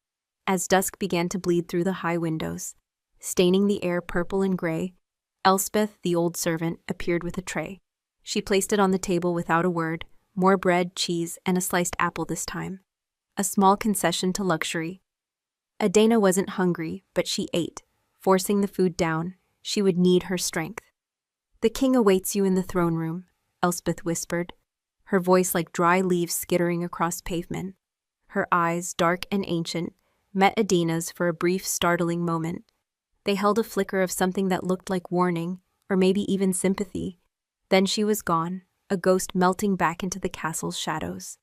As dusk began to bleed through the high windows, staining the air purple and gray, Elspeth, the old servant, appeared with a tray. She placed it on the table without a word, more bread, cheese, and a sliced apple this time. A small concession to luxury. Adena wasn't hungry, but she ate, forcing the food down. She would need her strength. "The king awaits you in the throne room," Elspeth whispered, her voice like dry leaves skittering across pavement. Her eyes, dark and ancient, met Adena's for a brief, startling moment. They held a flicker of something that looked like warning, or maybe even sympathy. Then she was gone, a ghost melting back into the castle's shadows.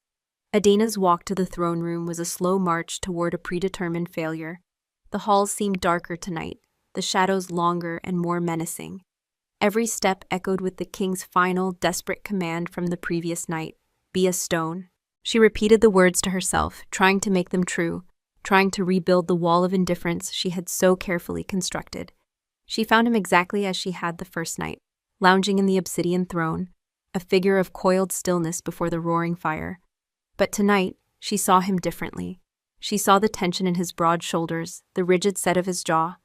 Adena's walk to the throne room was a slow march toward a predetermined failure. The halls seemed darker tonight, the shadows longer and more menacing. Every step echoed with the king's final, desperate command from the previous night, "Be a stone." She repeated the words to herself, trying to make them true, trying to rebuild the wall of indifference she had so carefully constructed. She found him exactly as she had the first night, lounging in the obsidian throne, a figure of coiled stillness before the roaring fire. But tonight, she saw him differently. She saw the tension in his broad shoulders, the rigid set of his jaw.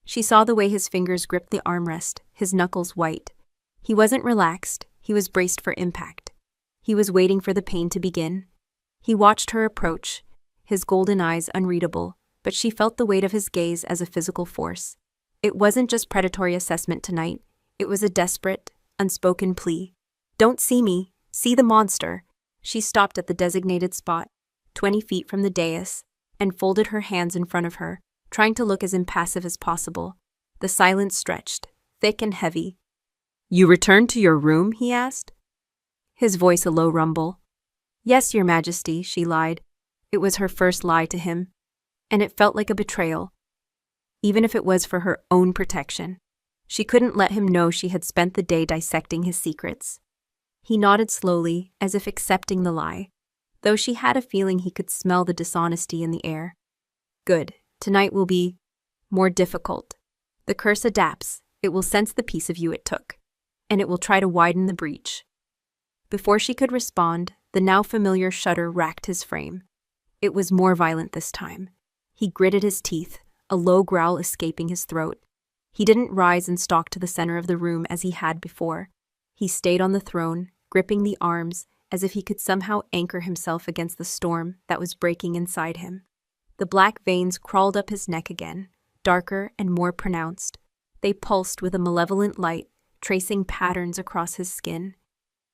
She saw the way his fingers gripped the armrest, his knuckles white. He wasn't relaxed, he was braced for impact. He was waiting for the pain to begin. He watched her approach, his golden eyes unreadable, but she felt the weight of his gaze as a physical force. It wasn't just predatory assessment tonight, it was a desperate, unspoken plea. "Don't see me, see the monster." She stopped at the designated spot, 20 feet from the dais, and folded her hands in front of her, trying to look as impassive as possible. The silence stretched, thick and heavy. "You returned to your room?" he asked. His voice a low rumble. "Yes, Your Majesty," she lied. It was her first lie to him, and it felt like a betrayal, even if it was for her own protection. She couldn't let him know she had spent the day dissecting his secrets. He nodded slowly, as if accepting the lie, though she had a feeling he could smell the dishonesty in the air. "Good. Tonight will be more difficult. The curse adapts. It will sense the piece of you it took, and it will try to widen the breach." Before she could respond, the now familiar shudder racked his frame. It was more violent this time. He gritted his teeth, a low growl escaping his throat. He didn't rise and stalk to the center of the room as he had before. He stayed on the throne, gripping the arms, as if he could somehow anchor himself against the storm that was breaking inside him. The black veins crawled up his neck again, darker and more pronounced. They pulsed with a malevolent light, tracing patterns across his skin.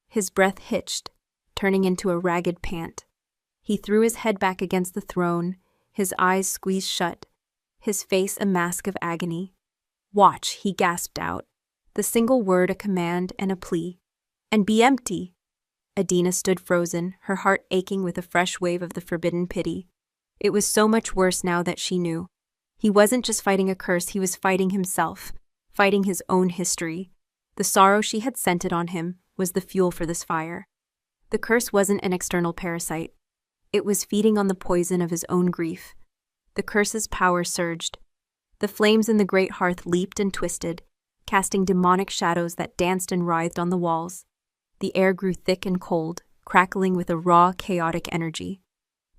His breath hitched, turning into a ragged pant. He threw his head back against the throne, his eyes squeezed shut, his face a mask of agony. "Watch," he gasped out, the single word a command and a plea. "And be empty." Adena stood frozen, her heart aching with a fresh wave of the forbidden pity. It was so much worse now that she knew. He wasn't just fighting a curse, he was fighting himself, fighting his own history. The sorrow she had scented on him was the fuel for this fire. The curse wasn't an external parasite. It was feeding on the poison of his own grief. The curse's power surged. The flames in the great hearth leaped and twisted, casting demonic shadows that danced and writhed on the walls. The air grew thick and cold, crackling with a raw, chaotic energy.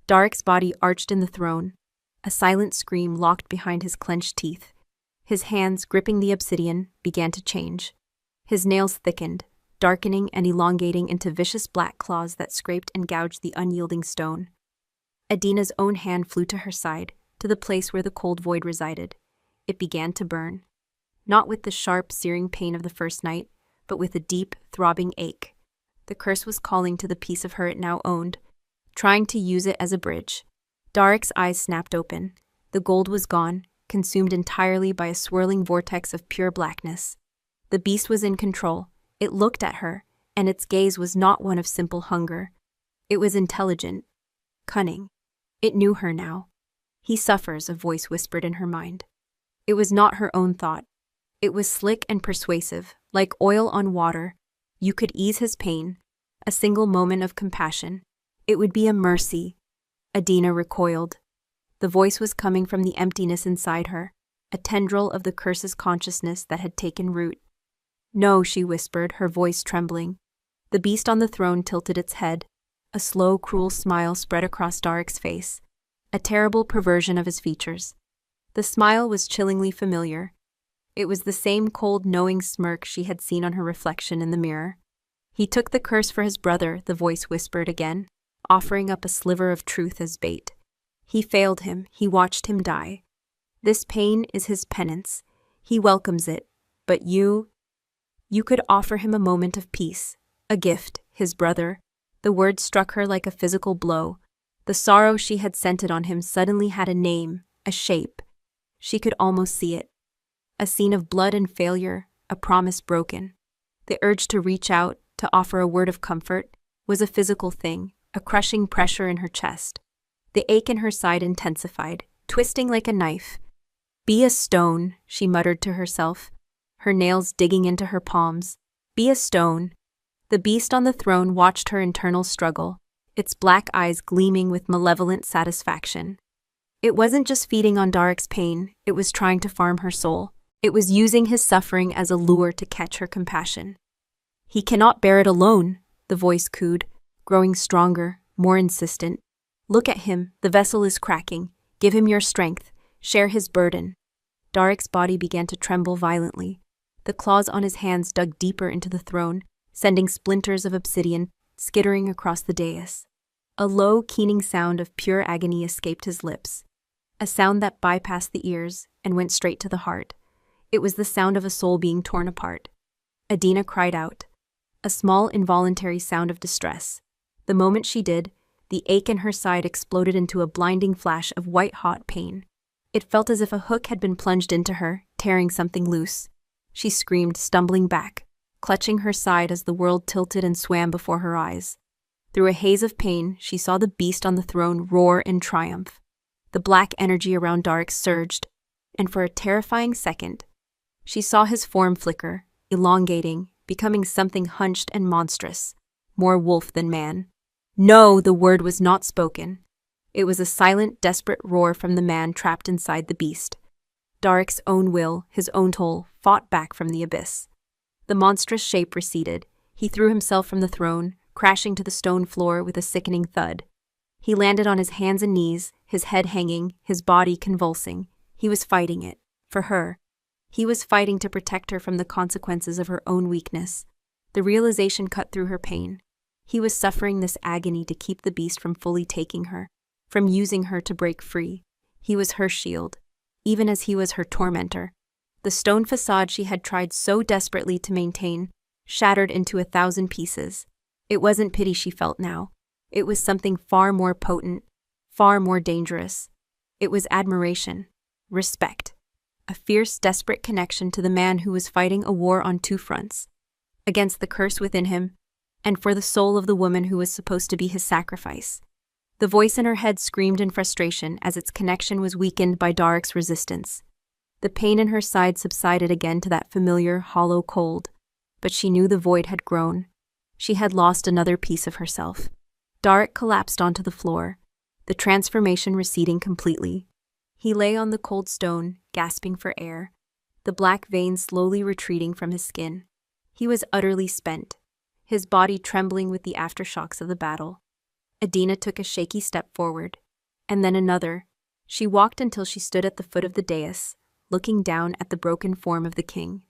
Darik's body arched in the throne. A silent scream locked behind his clenched teeth. His hands, gripping the obsidian, began to change. His nails thickened, darkening and elongating into vicious black claws that scraped and gouged the unyielding stone. Adena's own hand flew to her side, to the place where the cold void resided. It began to burn. Not with the sharp, searing pain of the first night, but with a deep, throbbing ache. The curse was calling to the piece of her it now owned, trying to use it as a bridge. Darik's eyes snapped open. The gold was gone, consumed entirely by a swirling vortex of pure blackness. The beast was in control. It looked at her, and its gaze was not one of simple hunger. It was intelligent, cunning. It knew her now. "He suffers," a voice whispered in her mind. It was not her own thought. It was slick and persuasive, like oil on water. You could ease his pain. A single moment of compassion. It would be a mercy. Adena recoiled. The voice was coming from the emptiness inside her, a tendril of the curse's consciousness that had taken root. "No," she whispered, her voice trembling. The beast on the throne tilted its head, A slow, cruel smile spread across Darik's face, a terrible perversion of his features. The smile was chillingly familiar. It was the same cold, knowing smirk she had seen on her reflection in the mirror. He took the curse for his brother, the voice whispered again, offering up a sliver of truth as bait. He failed him, he watched him die. This pain is his penance. He welcomes it, but you could offer him a moment of peace, a gift, his brother. The word struck her like a physical blow. The sorrow she had scented on him suddenly had a name, a shape. She could almost see it. A scene of blood and failure, a promise broken. The urge to reach out, to offer a word of comfort, was a physical thing, a crushing pressure in her chest. The ache in her side intensified, twisting like a knife. "Be a stone," she muttered to herself, her nails digging into her palms. "Be a stone." The beast on the throne watched her internal struggle, its black eyes gleaming with malevolent satisfaction. It wasn't just feeding on Darik's pain, it was trying to farm her soul. It was using his suffering as a lure to catch her compassion. "He cannot bear it alone," the voice cooed, growing stronger, more insistent. "Look at him, the vessel is cracking. Give him your strength. Share his burden." Darik's body began to tremble violently. The claws on his hands dug deeper into the throne, sending splinters of obsidian skittering across the dais. A low, keening sound of pure agony escaped his lips, a sound that bypassed the ears and went straight to the heart. It was the sound of a soul being torn apart. Adina cried out, a small, involuntary sound of distress. The moment she did, the ache in her side exploded into a blinding flash of white-hot pain. It felt as if a hook had been plunged into her, tearing something loose. She screamed, stumbling back, clutching her side as the world tilted and swam before her eyes. Through a haze of pain, she saw the beast on the throne roar in triumph. The black energy around Darik surged, and for a terrifying second, she saw his form flicker, elongating, becoming something hunched and monstrous, more wolf than man. No, the word was not spoken. It was a silent, desperate roar from the man trapped inside the beast. Darik's own will, his own soul, fought back from the abyss. The monstrous shape receded. He threw himself from the throne, crashing to the stone floor with a sickening thud. He landed on his hands and knees, his head hanging, his body convulsing. He was fighting it. For her. He was fighting to protect her from the consequences of her own weakness. The realization cut through her pain. He was suffering this agony to keep the beast from fully taking her, from using her to break free. He was her shield, even as he was her tormentor. The stone facade she had tried so desperately to maintain shattered into 1,000 pieces. It wasn't pity she felt now. It was something far more potent, far more dangerous. It was admiration, respect, a fierce, desperate connection to the man who was fighting a war on two fronts, against the curse within him, and for the soul of the woman who was supposed to be his sacrifice. The voice in her head screamed in frustration as its connection was weakened by Darik's resistance. The pain in her side subsided again to that familiar, hollow cold, but she knew the void had grown. She had lost another piece of herself. Darik collapsed onto the floor, the transformation receding completely. He lay on the cold stone, gasping for air, the black veins slowly retreating from his skin. He was utterly spent, his body trembling with the aftershocks of the battle. Adina took a shaky step forward, and then another. She walked until she stood at the foot of the dais, looking down at the broken form of the king.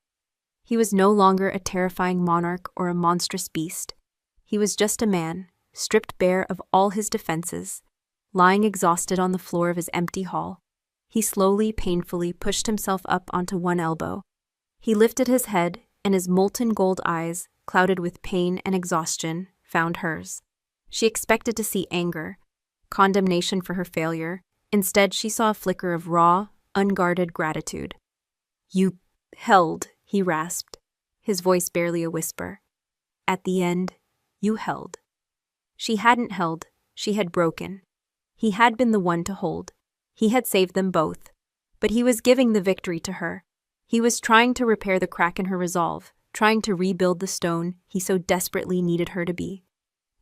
He was no longer a terrifying monarch or a monstrous beast. He was just a man, stripped bare of all his defenses, lying exhausted on the floor of his empty hall. He slowly, painfully pushed himself up onto one elbow. He lifted his head, and his molten gold eyes, clouded with pain and exhaustion, found hers. She expected to see anger, condemnation for her failure. Instead, she saw a flicker of raw, unguarded gratitude. "You held," he rasped, his voice barely a whisper. "At the end, you held." She hadn't held, she had broken. He had been the one to hold. He had saved them both. But he was giving the victory to her. He was trying to repair the crack in her resolve, trying to rebuild the stone he so desperately needed her to be.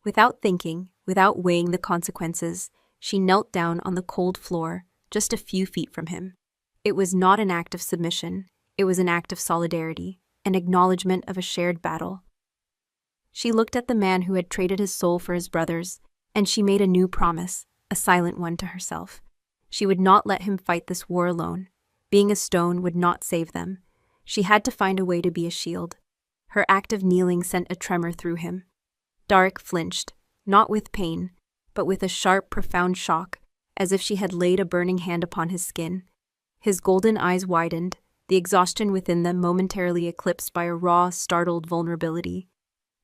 Without thinking, without weighing the consequences, she knelt down on the cold floor, just a few feet from him. It was not an act of submission, it was an act of solidarity, an acknowledgement of a shared battle. She looked at the man who had traded his soul for his brother's, And she made a new promise, a silent one to herself. She would not let him fight this war alone. Being a stone would not save them. She had to find a way to be a shield. Her act of kneeling sent a tremor through him. Darek flinched, not with pain, but with a sharp, profound shock, as if she had laid a burning hand upon his skin. His golden eyes widened, the exhaustion within them momentarily eclipsed by a raw, startled vulnerability.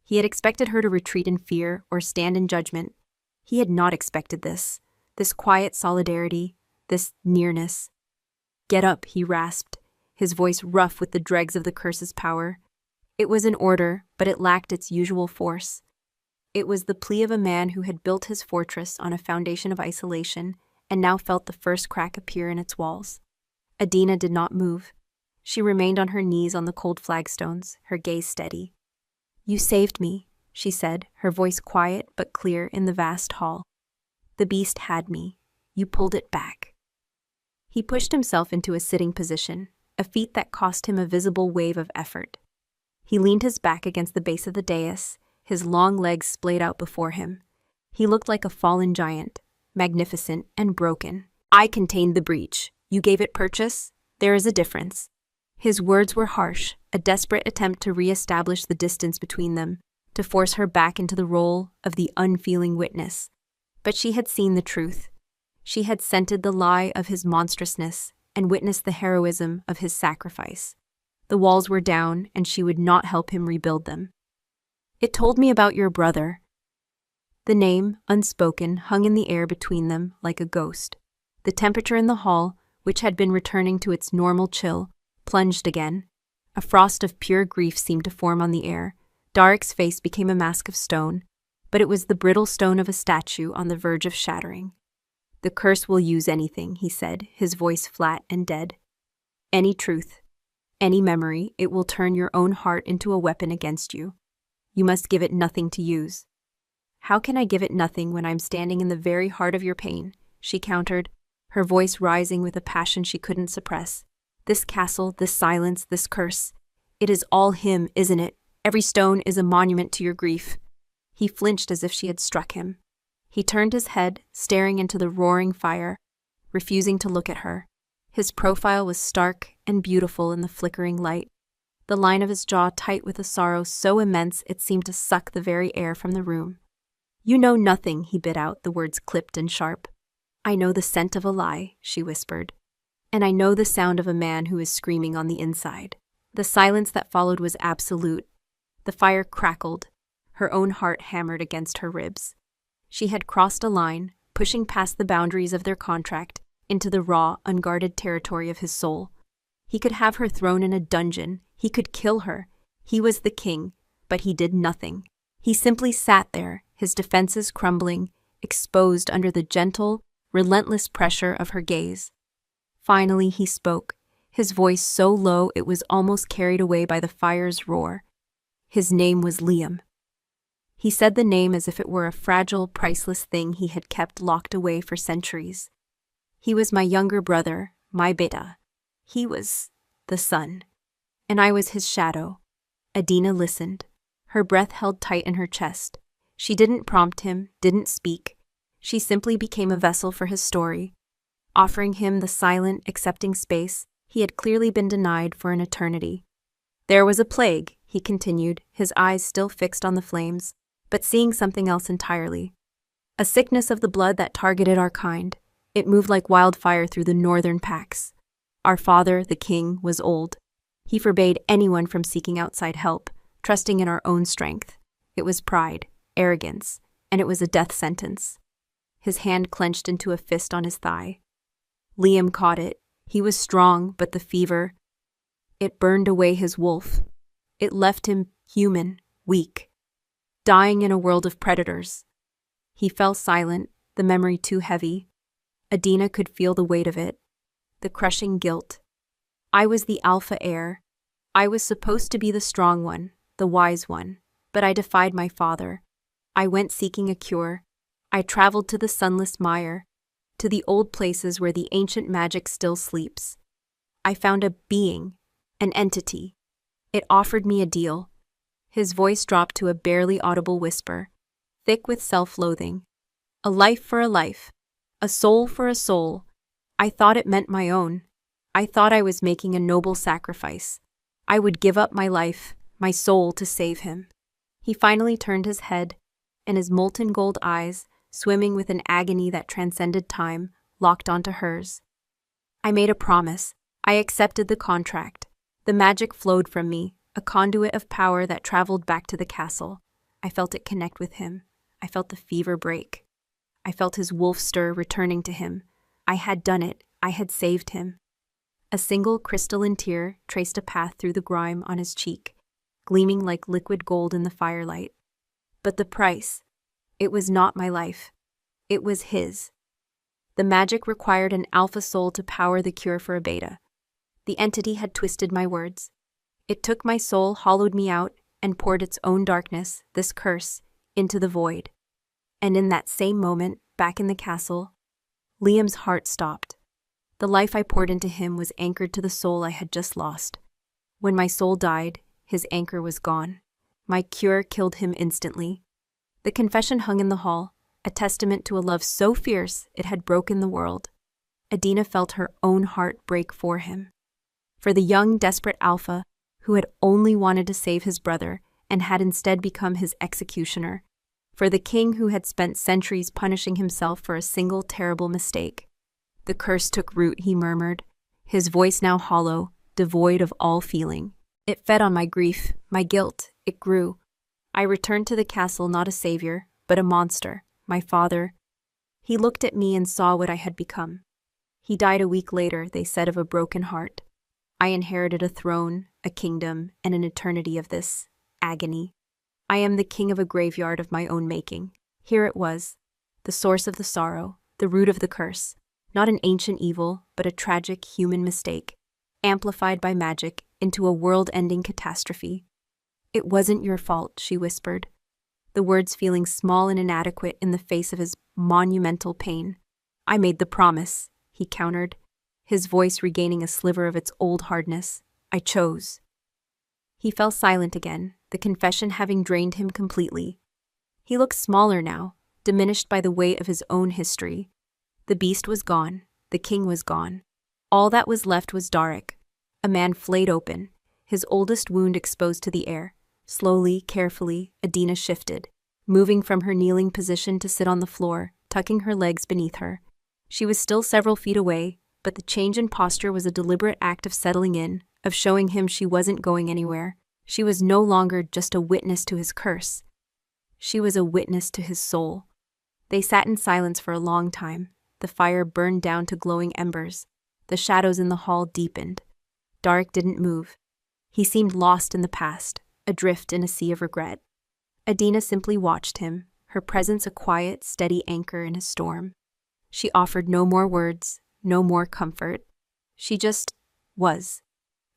He had expected her to retreat in fear or stand in judgment. He had not expected this quiet solidarity, this nearness. "Get up," he rasped, his voice rough with the dregs of the curse's power. It was an order, but it lacked its usual force. It was the plea of a man who had built his fortress on a foundation of isolation and now felt the first crack appear in its walls. Adina did not move. She remained on her knees on the cold flagstones, her gaze steady. "You saved me," she said, her voice quiet but clear in the vast hall. "The beast had me. You pulled it back." He pushed himself into a sitting position, a feat that cost him a visible wave of effort. He leaned his back against the base of the dais, his long legs splayed out before him. He looked like a fallen giant, magnificent and broken. "I contained the breach. You gave it purchase? There is a difference." His words were harsh, a desperate attempt to re-establish the distance between them, to force her back into the role of the unfeeling witness. But she had seen the truth. She had scented the lie of his monstrousness and witnessed the heroism of his sacrifice. The walls were down, and she would not help him rebuild them. "It told me about your brother." The name, unspoken, hung in the air between them like a ghost. The temperature in the hall, which had been returning to its normal chill, plunged again. A frost of pure grief seemed to form on the air. Darek's face became a mask of stone, but it was the brittle stone of a statue on the verge of shattering. "The curse will use anything," he said, his voice flat and dead. "Any truth, any memory, it will turn your own heart into a weapon against you. You must give it nothing to use." "How can I give it nothing when I'm standing in the very heart of your pain?" she countered, her voice rising with a passion she couldn't suppress. "This castle, this silence, this curse. It is all him, isn't it? Every stone is a monument to your grief." He flinched as if she had struck him. He turned his head, staring into the roaring fire, refusing to look at her. His profile was stark and beautiful in the flickering light, the line of his jaw tight with a sorrow so immense it seemed to suck the very air from the room. "You know nothing," he bit out, the words clipped and sharp. "I know the scent of a lie," she whispered. "And I know the sound of a man who is screaming on the inside." The silence that followed was absolute. The fire crackled. Her own heart hammered against her ribs. She had crossed a line, pushing past the boundaries of their contract, into the raw, unguarded territory of his soul. He could have her thrown in a dungeon. He could kill her. He was the king, but he did nothing. He simply sat there, his defenses crumbling, exposed under the gentle, relentless pressure of her gaze. Finally he spoke, his voice so low it was almost carried away by the fire's roar. His name was Liam. He said the name as if it were a fragile, priceless thing he had kept locked away for centuries. "He was my younger brother, my beta. He was the sun. And I was his shadow." Adina listened, her breath held tight in her chest. She didn't prompt him, didn't speak. She simply became a vessel for his story, offering him the silent, accepting space he had clearly been denied for an eternity. "There was a plague," he continued, his eyes still fixed on the flames, but seeing something else entirely. "A sickness of the blood that targeted our kind. It moved like wildfire through the northern packs. Our father, the king, was old. He forbade anyone from seeking outside help, trusting in our own strength. It was pride, arrogance, and it was a death sentence." His hand clenched into a fist on his thigh. Liam caught it. He was strong, but the fever, it burned away his wolf. It left him human, weak, dying in a world of predators. He fell silent, the memory too heavy. Adina could feel the weight of it, the crushing guilt. "I was the alpha heir. I was supposed to be the strong one, the wise one, but I defied my father. I went seeking a cure. I traveled to the sunless mire, to the old places where the ancient magic still sleeps. I found a being, an entity. It offered me a deal." His voice dropped to a barely audible whisper, thick with self-loathing. A life for a life. A soul for a soul. I thought it meant my own. I thought I was making a noble sacrifice. I would give up my life, my soul, to save him. He finally turned his head, and his molten gold eyes, swimming with an agony that transcended time, locked onto hers. I made a promise. I accepted the contract. The magic flowed from me, a conduit of power that traveled back to the castle. I felt it connect with him. I felt the fever break. I felt his wolf stir returning to him. I had done it. I had saved him. A single crystalline tear traced a path through the grime on his cheek, gleaming like liquid gold in the firelight. But the price, it was not my life. It was his. The magic required an alpha soul to power the cure for a beta. The entity had twisted my words. It took my soul, hollowed me out, and poured its own darkness, this curse, into the void. And in that same moment, back in the castle, Liam's heart stopped. The life I poured into him was anchored to the soul I had just lost. When my soul died, his anchor was gone. My cure killed him instantly. The confession hung in the hall, a testament to a love so fierce it had broken the world. Adina felt her own heart break for him. For the young, desperate alpha, who had only wanted to save his brother and had instead become his executioner. For the king who had spent centuries punishing himself for a single terrible mistake. The curse took root, he murmured, his voice now hollow, devoid of all feeling. It fed on my grief, my guilt. It grew. I returned to the castle not a savior, but a monster, my father. He looked at me and saw what I had become. He died a week later, they said, of a broken heart. I inherited a throne, a kingdom, and an eternity of this agony. I am the king of a graveyard of my own making. Here it was, the source of the sorrow, the root of the curse. Not an ancient evil, but a tragic human mistake, amplified by magic into a world-ending catastrophe. It wasn't your fault, she whispered, the words feeling small and inadequate in the face of his monumental pain. I made the promise, he countered, his voice regaining a sliver of its old hardness. I chose. He fell silent again, the confession having drained him completely. He looked smaller now, diminished by the weight of his own history. The beast was gone. The king was gone. All that was left was Darek, a man flayed open, his oldest wound exposed to the air. Slowly, carefully, Adina shifted, moving from her kneeling position to sit on the floor, tucking her legs beneath her. She was still several feet away, but the change in posture was a deliberate act of settling in, of showing him she wasn't going anywhere. She was no longer just a witness to his curse. She was a witness to his soul. They sat in silence for a long time. The fire burned down to glowing embers. The shadows in the hall deepened. Darek didn't move. He seemed lost in the past, adrift in a sea of regret. Adina simply watched him, her presence a quiet, steady anchor in a storm. She offered no more words, no more comfort. She just was.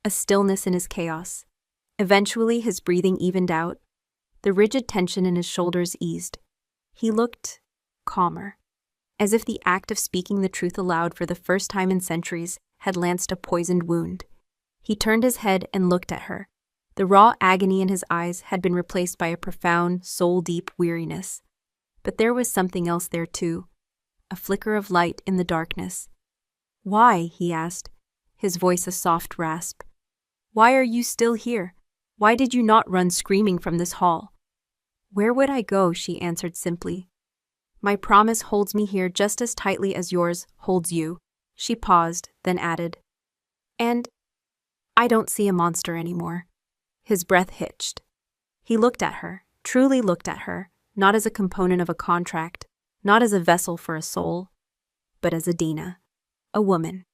A stillness in his chaos. Eventually, his breathing evened out. The rigid tension in his shoulders eased. He looked calmer, as if the act of speaking the truth aloud for the first time in centuries had lanced a poisoned wound. He turned his head and looked at her. The raw agony in his eyes had been replaced by a profound, soul-deep weariness. But there was something else there too, a flicker of light in the darkness. "Why?" he asked, his voice a soft rasp. "Why are you still here? Why did you not run screaming from this hall?" "Where would I go?" she answered simply. "My promise holds me here just as tightly as yours holds you." She paused, then added, "And I don't see a monster anymore." His breath hitched. He looked at her, truly looked at her, not as a component of a contract, not as a vessel for a soul, but as Adina, a woman.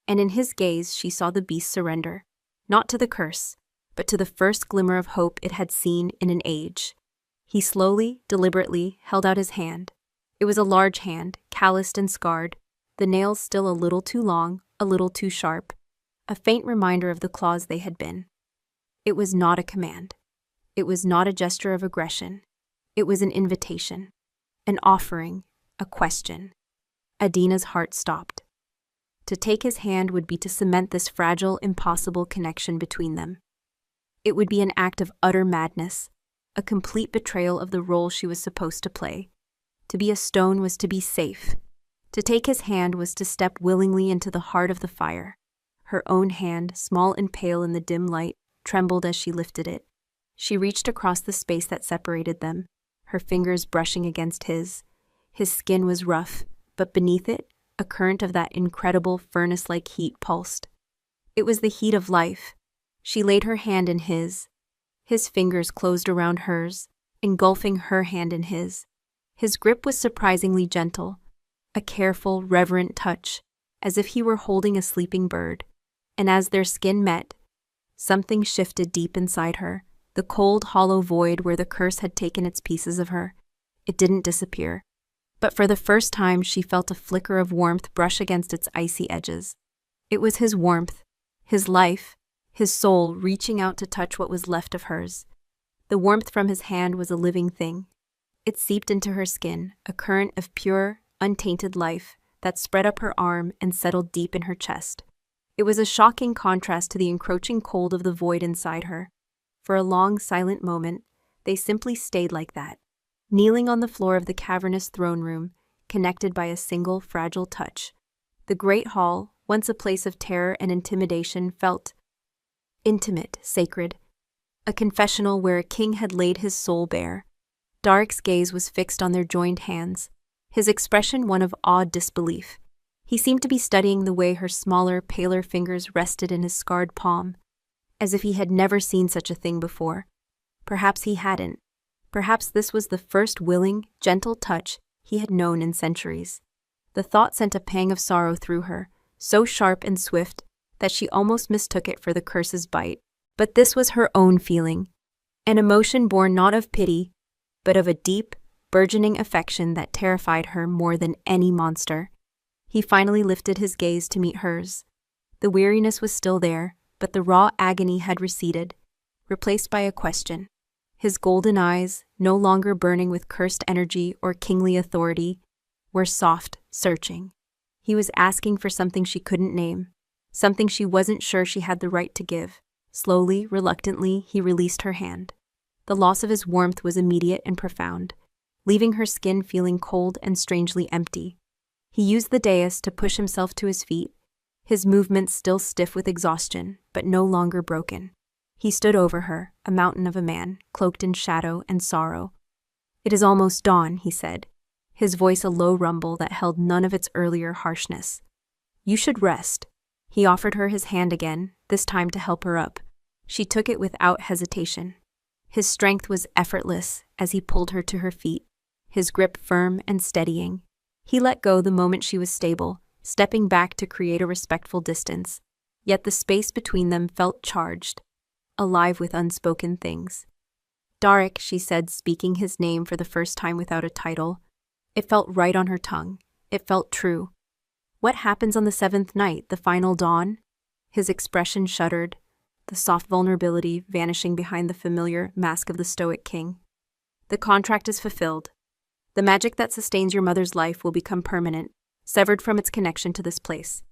And in his gaze she saw the beast surrender, not to the curse, but to the first glimmer of hope it had seen in an age. He slowly, deliberately held out his hand. It was a large hand, calloused and scarred, the nails still a little too long, a little too sharp, a faint reminder of the claws they had been. It was not a command. It was not a gesture of aggression. It was an invitation, an offering, a question. Adina's heart stopped. To take his hand would be to cement this fragile, impossible connection between them. It would be an act of utter madness, a complete betrayal of the role she was supposed to play. To be a stone was to be safe. To take his hand was to step willingly into the heart of the fire. Her own hand, small and pale in the dim light, trembled as she lifted it. She reached across the space that separated them, her fingers brushing against his. His skin was rough, but beneath it, a current of that incredible furnace-like heat pulsed. It was the heat of life. She laid her hand in his. His fingers closed around hers, engulfing her hand in his. His grip was surprisingly gentle, a careful, reverent touch, as if he were holding a sleeping bird. And as their skin met, something shifted deep inside her, the cold, hollow void where the curse had taken its pieces of her. It didn't disappear, but for the first time she felt a flicker of warmth brush against its icy edges. It was his warmth, his life, his soul reaching out to touch what was left of hers. The warmth from his hand was a living thing. It seeped into her skin, a current of pure, untainted life that spread up her arm and settled deep in her chest. It was a shocking contrast to the encroaching cold of the void inside her. For a long, silent moment, they simply stayed like that, kneeling on the floor of the cavernous throne room, connected by a single, fragile touch. The great hall, once a place of terror and intimidation, felt intimate, sacred, a confessional where a king had laid his soul bare. Darik's gaze was fixed on their joined hands, his expression one of awed disbelief. He seemed to be studying the way her smaller, paler fingers rested in his scarred palm, as if he had never seen such a thing before. Perhaps he hadn't. Perhaps this was the first willing, gentle touch he had known in centuries. The thought sent a pang of sorrow through her, so sharp and swift that she almost mistook it for the curse's bite. But this was her own feeling, an emotion born not of pity, but of a deep, burgeoning affection that terrified her more than any monster. He finally lifted his gaze to meet hers. The weariness was still there, but the raw agony had receded, replaced by a question. His golden eyes, no longer burning with cursed energy or kingly authority, were soft, searching. He was asking for something she couldn't name, something she wasn't sure she had the right to give. Slowly, reluctantly, he released her hand. The loss of his warmth was immediate and profound, leaving her skin feeling cold and strangely empty. He used the dais to push himself to his feet, his movements still stiff with exhaustion, but no longer broken. He stood over her, a mountain of a man, cloaked in shadow and sorrow. "It is almost dawn," he said, his voice a low rumble that held none of its earlier harshness. "You should rest." He offered her his hand again, this time to help her up. She took it without hesitation. His strength was effortless as he pulled her to her feet, his grip firm and steadying. He let go the moment she was stable, stepping back to create a respectful distance. Yet the space between them felt charged, alive with unspoken things. "Darik," she said, speaking his name for the first time without a title. It felt right on her tongue. It felt true. "What happens on the seventh night, the final dawn?" His expression shuddered, the soft vulnerability vanishing behind the familiar mask of the stoic king. "The contract is fulfilled. The magic that sustains your mother's life will become permanent, severed from its connection to this place.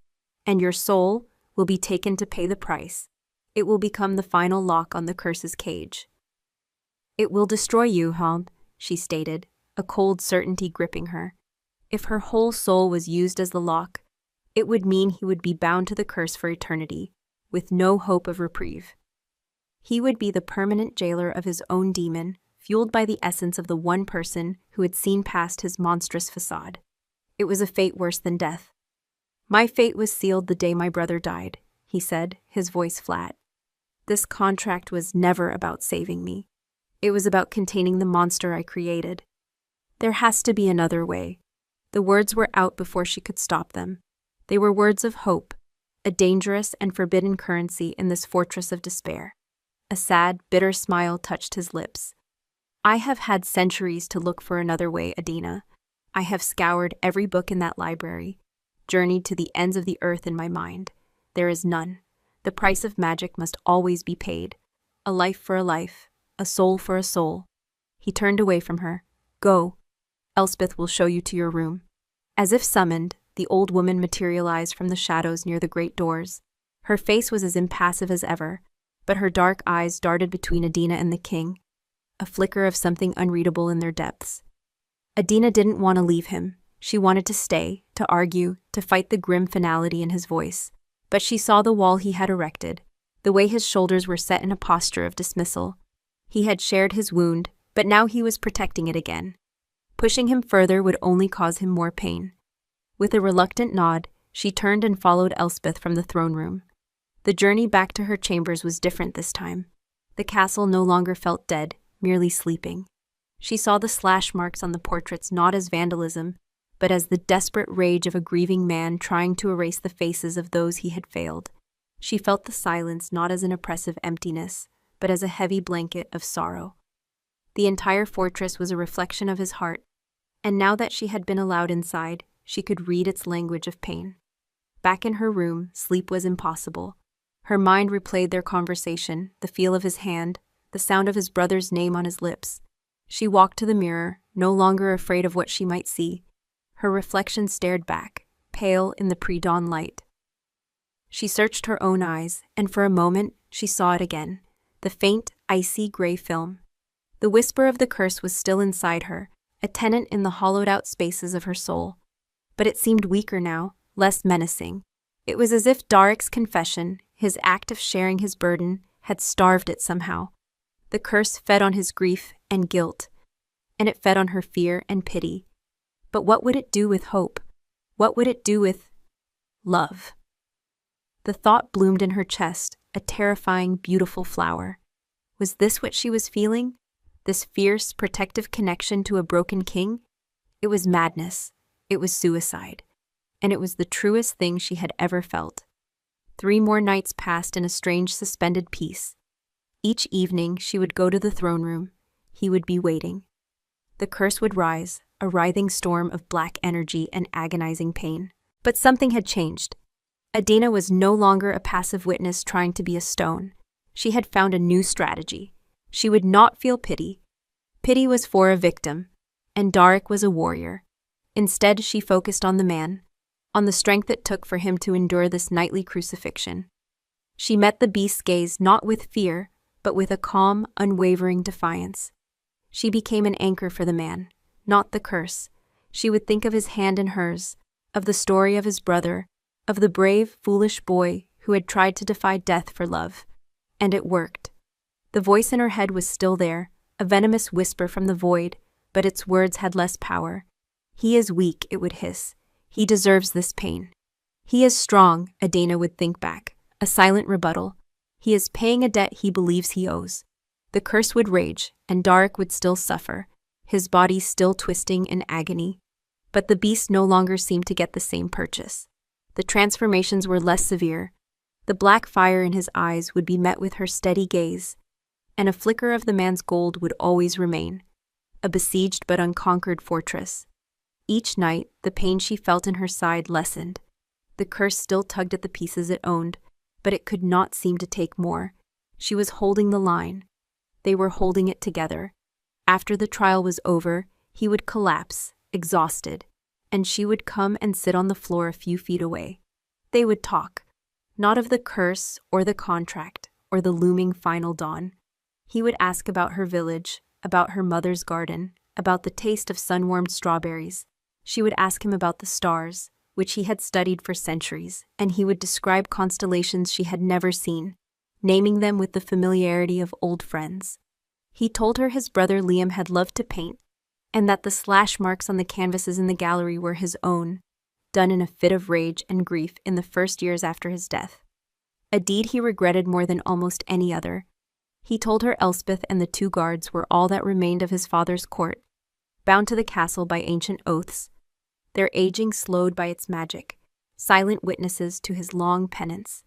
And your soul will be taken to pay the price. It will become the final lock on the curse's cage." "It will destroy you, Hald," she stated, a cold certainty gripping her. If her whole soul was used as the lock, it would mean he would be bound to the curse for eternity, with no hope of reprieve. He would be the permanent jailer of his own demon, fueled by the essence of the one person who had seen past his monstrous facade. It was a fate worse than death. "My fate was sealed the day my brother died," he said, his voice flat. "This contract was never about saving me. It was about containing the monster I created. There has to be another way." The words were out before she could stop them. They were words of hope, a dangerous and forbidden currency in this fortress of despair. A sad, bitter smile touched his lips. "I have had centuries to look for another way, Adina. I have scoured every book in that library, journeyed to the ends of the earth in my mind. There is none. The price of magic must always be paid. A life for a life, a soul for a soul." He turned away from her. "Go. Elspeth will show you to your room." As if summoned, the old woman materialized from the shadows near the great doors. Her face was as impassive as ever, but her dark eyes darted between Adina and the king, a flicker of something unreadable in their depths. Adina didn't want to leave him. She wanted to stay, to argue, to fight the grim finality in his voice. But she saw the wall he had erected, the way his shoulders were set in a posture of dismissal. He had shared his wound, but now he was protecting it again. Pushing him further would only cause him more pain. With a reluctant nod, she turned and followed Elspeth from the throne room. The journey back to her chambers was different this time. The castle no longer felt dead, merely sleeping. She saw the slash marks on the portraits not as vandalism, but as the desperate rage of a grieving man trying to erase the faces of those he had failed. She felt the silence not as an oppressive emptiness, but as a heavy blanket of sorrow. The entire fortress was a reflection of his heart, and now that she had been allowed inside, she could read its language of pain. Back in her room, sleep was impossible. Her mind replayed their conversation, the feel of his hand, the sound of his brother's name on his lips. She walked to the mirror, no longer afraid of what she might see. Her reflection stared back, pale in the pre-dawn light. She searched her own eyes, and for a moment, she saw it again, the faint, icy gray film. The whisper of the curse was still inside her, a tenant in the hollowed-out spaces of her soul. But it seemed weaker now, less menacing. It was as if Darik's confession, his act of sharing his burden, had starved it somehow. The curse fed on his grief and guilt, and it fed on her fear and pity. But what would it do with hope? What would it do with love? The thought bloomed in her chest, a terrifying, beautiful flower. Was this what she was feeling? This fierce, protective connection to a broken king? It was madness. It was suicide. And it was the truest thing she had ever felt. 3 more nights passed in a strange suspended peace. Each evening she would go to the throne room. He would be waiting. The curse would rise, a writhing storm of black energy and agonizing pain. But something had changed. Adina was no longer a passive witness trying to be a stone. She had found a new strategy. She would not feel pity. Pity was for a victim, and Darik was a warrior. Instead, she focused on the man, on the strength it took for him to endure this nightly crucifixion. She met the beast's gaze not with fear, but with a calm, unwavering defiance. She became an anchor for the man, not the curse. She would think of his hand in hers, of the story of his brother, of the brave, foolish boy who had tried to defy death for love. And it worked. The voice in her head was still there, a venomous whisper from the void, but its words had less power. He is weak, it would hiss. He deserves this pain. He is strong, Adina would think back, a silent rebuttal. He is paying a debt he believes he owes. The curse would rage, and Darik would still suffer, his body still twisting in agony. But the beast no longer seemed to get the same purchase. The transformations were less severe. The black fire in his eyes would be met with her steady gaze, and a flicker of the man's gold would always remain, a besieged but unconquered fortress. Each night, the pain she felt in her side lessened. The curse still tugged at the pieces it owned, but it could not seem to take more. She was holding the line. They were holding it together. After the trial was over, he would collapse, exhausted, and she would come and sit on the floor a few feet away. They would talk, not of the curse or the contract or the looming final dawn. He would ask about her village, about her mother's garden, about the taste of sun-warmed strawberries. She would ask him about the stars, which he had studied for centuries, and he would describe constellations she had never seen, naming them with the familiarity of old friends. He told her his brother Liam had loved to paint, and that the slash marks on the canvases in the gallery were his own, done in a fit of rage and grief in the first years after his death. A deed he regretted more than almost any other. He told her Elspeth and the 2 guards were all that remained of his father's court, bound to the castle by ancient oaths, their aging slowed by its magic, silent witnesses to his long penance.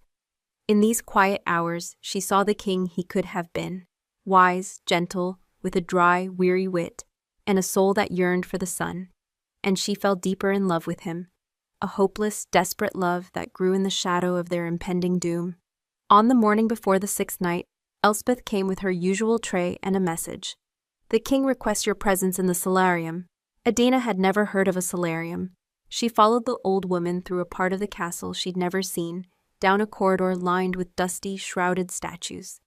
In these quiet hours, she saw the king he could have been, wise, gentle, with a dry, weary wit, and a soul that yearned for the sun, and she fell deeper in love with him, a hopeless, desperate love that grew in the shadow of their impending doom. On the morning before the 6th night, Elspeth came with her usual tray and a message. "The king requests your presence in the solarium." Adina had never heard of a solarium. She followed the old woman through a part of the castle she'd never seen, down a corridor lined with dusty, shrouded statues.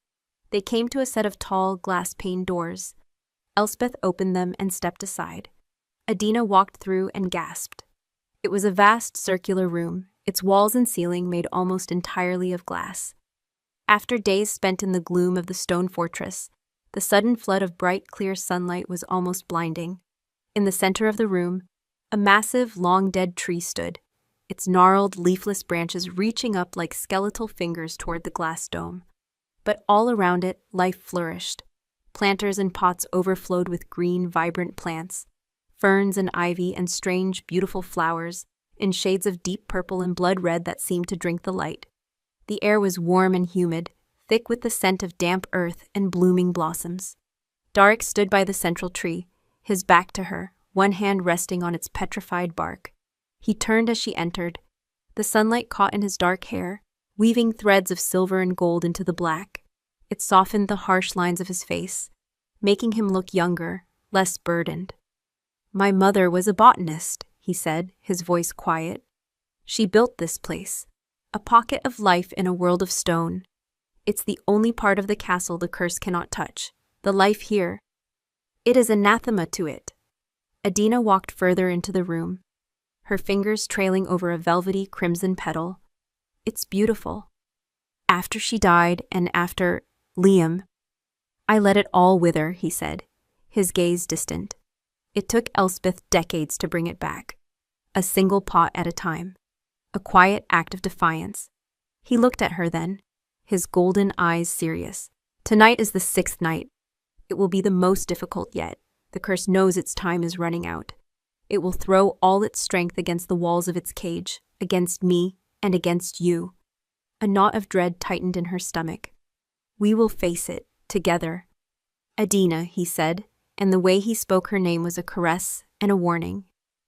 They came to a set of tall, glass-paned doors. Elspeth opened them and stepped aside. Adina walked through and gasped. It was a vast circular room, its walls and ceiling made almost entirely of glass. After days spent in the gloom of the stone fortress, the sudden flood of bright, clear sunlight was almost blinding. In the center of the room, a massive, long-dead tree stood, its gnarled, leafless branches reaching up like skeletal fingers toward the glass dome. But all around it, life flourished. Planters and pots overflowed with green, vibrant plants, ferns and ivy and strange, beautiful flowers, in shades of deep purple and blood red that seemed to drink the light. The air was warm and humid, thick with the scent of damp earth and blooming blossoms. Darek stood by the central tree, his back to her, one hand resting on its petrified bark. He turned as she entered. The sunlight caught in his dark hair, weaving threads of silver and gold into the black. It softened the harsh lines of his face, making him look younger, less burdened. "My mother was a botanist," he said, his voice quiet. "She built this place, a pocket of life in a world of stone. It's the only part of the castle the curse cannot touch. The life here. It is anathema to it." Adina walked further into the room, her fingers trailing over a velvety crimson petal. "It's beautiful. After she died and after Liam, I let it all wither," he said, his gaze distant. It took Elspeth decades to bring it back, a single pot at a time, a quiet act of defiance. He looked at her then, his golden eyes serious. "Tonight is the 6th night. It will be the most difficult yet. The curse knows its time is running out. It will throw all its strength against the walls of its cage, against me, and against you." A knot of dread tightened in her stomach. "We will face it, together." "Adina," he said, and the way he spoke her name was a caress and a warning.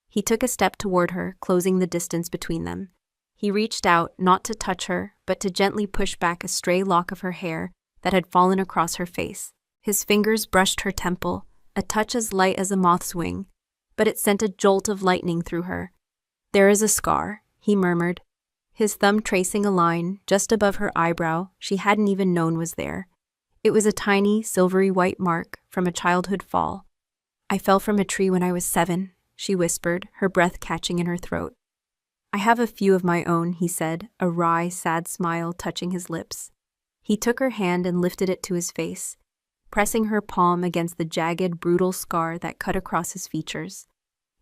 He took a step toward her, closing the distance between them. He reached out, not to touch her, but to gently push back a stray lock of her hair that had fallen across her face. His fingers brushed her temple, a touch as light as a moth's wing, but it sent a jolt of lightning through her. "There is a scar," he murmured, his thumb tracing a line just above her eyebrow she hadn't even known was there. It was a tiny, silvery white mark from a childhood fall. "I fell from a tree when I was 7, she whispered, her breath catching in her throat. "I have a few of my own," he said, a wry, sad smile touching his lips. He took her hand and lifted it to his face, pressing her palm against the jagged, brutal scar that cut across his features.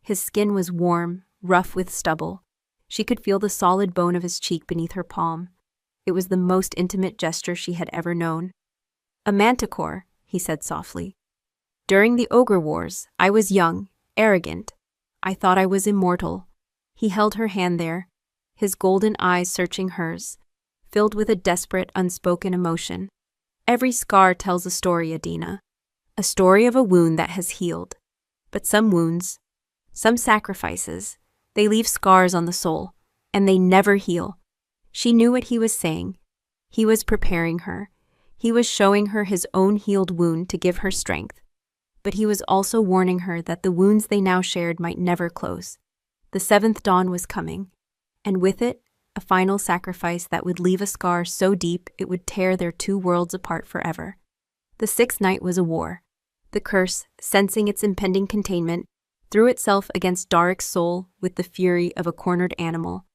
His skin was warm, rough with stubble. She could feel the solid bone of his cheek beneath her palm. It was the most intimate gesture she had ever known. "A manticore," he said softly. "During the Ogre Wars, I was young, arrogant. I thought I was immortal." He held her hand there, his golden eyes searching hers, filled with a desperate, unspoken emotion. "Every scar tells a story, Adina. A story of a wound that has healed. But some wounds, some sacrifices, they leave scars on the soul, and they never heal." She knew what he was saying. He was preparing her. He was showing her his own healed wound to give her strength. But he was also warning her that the wounds they now shared might never close. The 7th dawn was coming, and with it, a final sacrifice that would leave a scar so deep it would tear their two worlds apart forever. The 6th night was a war. The curse, sensing its impending containment, threw itself against Darek's soul with the fury of a cornered animal.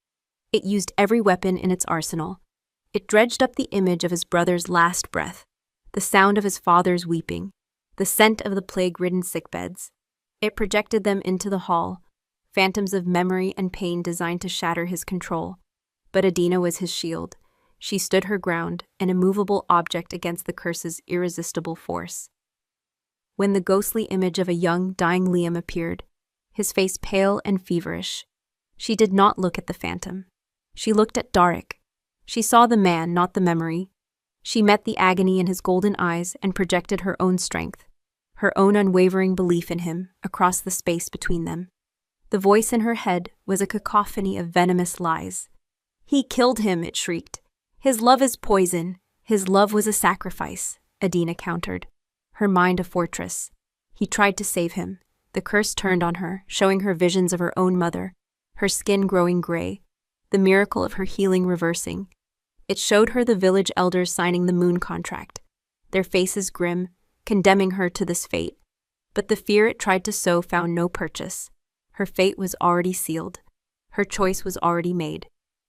It used every weapon in its arsenal. It dredged up the image of his brother's last breath, the sound of his father's weeping, the scent of the plague-ridden sickbeds. It projected them into the hall, phantoms of memory and pain designed to shatter his control. But Adina was his shield. She stood her ground, an immovable object against the curse's irresistible force. When the ghostly image of a young, dying Liam appeared, his face pale and feverish, she did not look at the phantom. She looked at Darek. She saw the man, not the memory. She met the agony in his golden eyes and projected her own strength, her own unwavering belief in him, across the space between them. The voice in her head was a cacophony of venomous lies. "He killed him," it shrieked. "His love is poison. His love was a sacrifice," Adina countered, her mind a fortress. He tried to save him. The curse turned on her, showing her visions of her own mother, her skin growing gray, the miracle of her healing reversing. It showed her the village elders signing the moon contract, their faces grim, condemning her to this fate. But the fear it tried to sow found no purchase. Her fate was already sealed. Her choice was already made.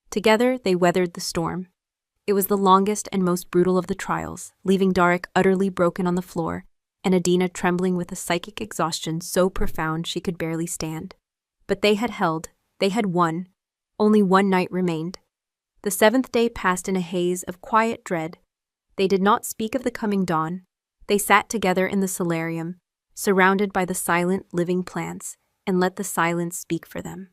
Together, they weathered the storm. It was the longest and most brutal of the trials, leaving Darek utterly broken on the floor, and Adina trembling with a psychic exhaustion so profound she could barely stand. But they had held. They had won. Only one night remained. The 7th day passed in a haze of quiet dread. They did not speak of the coming dawn. They sat together in the solarium, surrounded by the silent, living plants, and let the silence speak for them.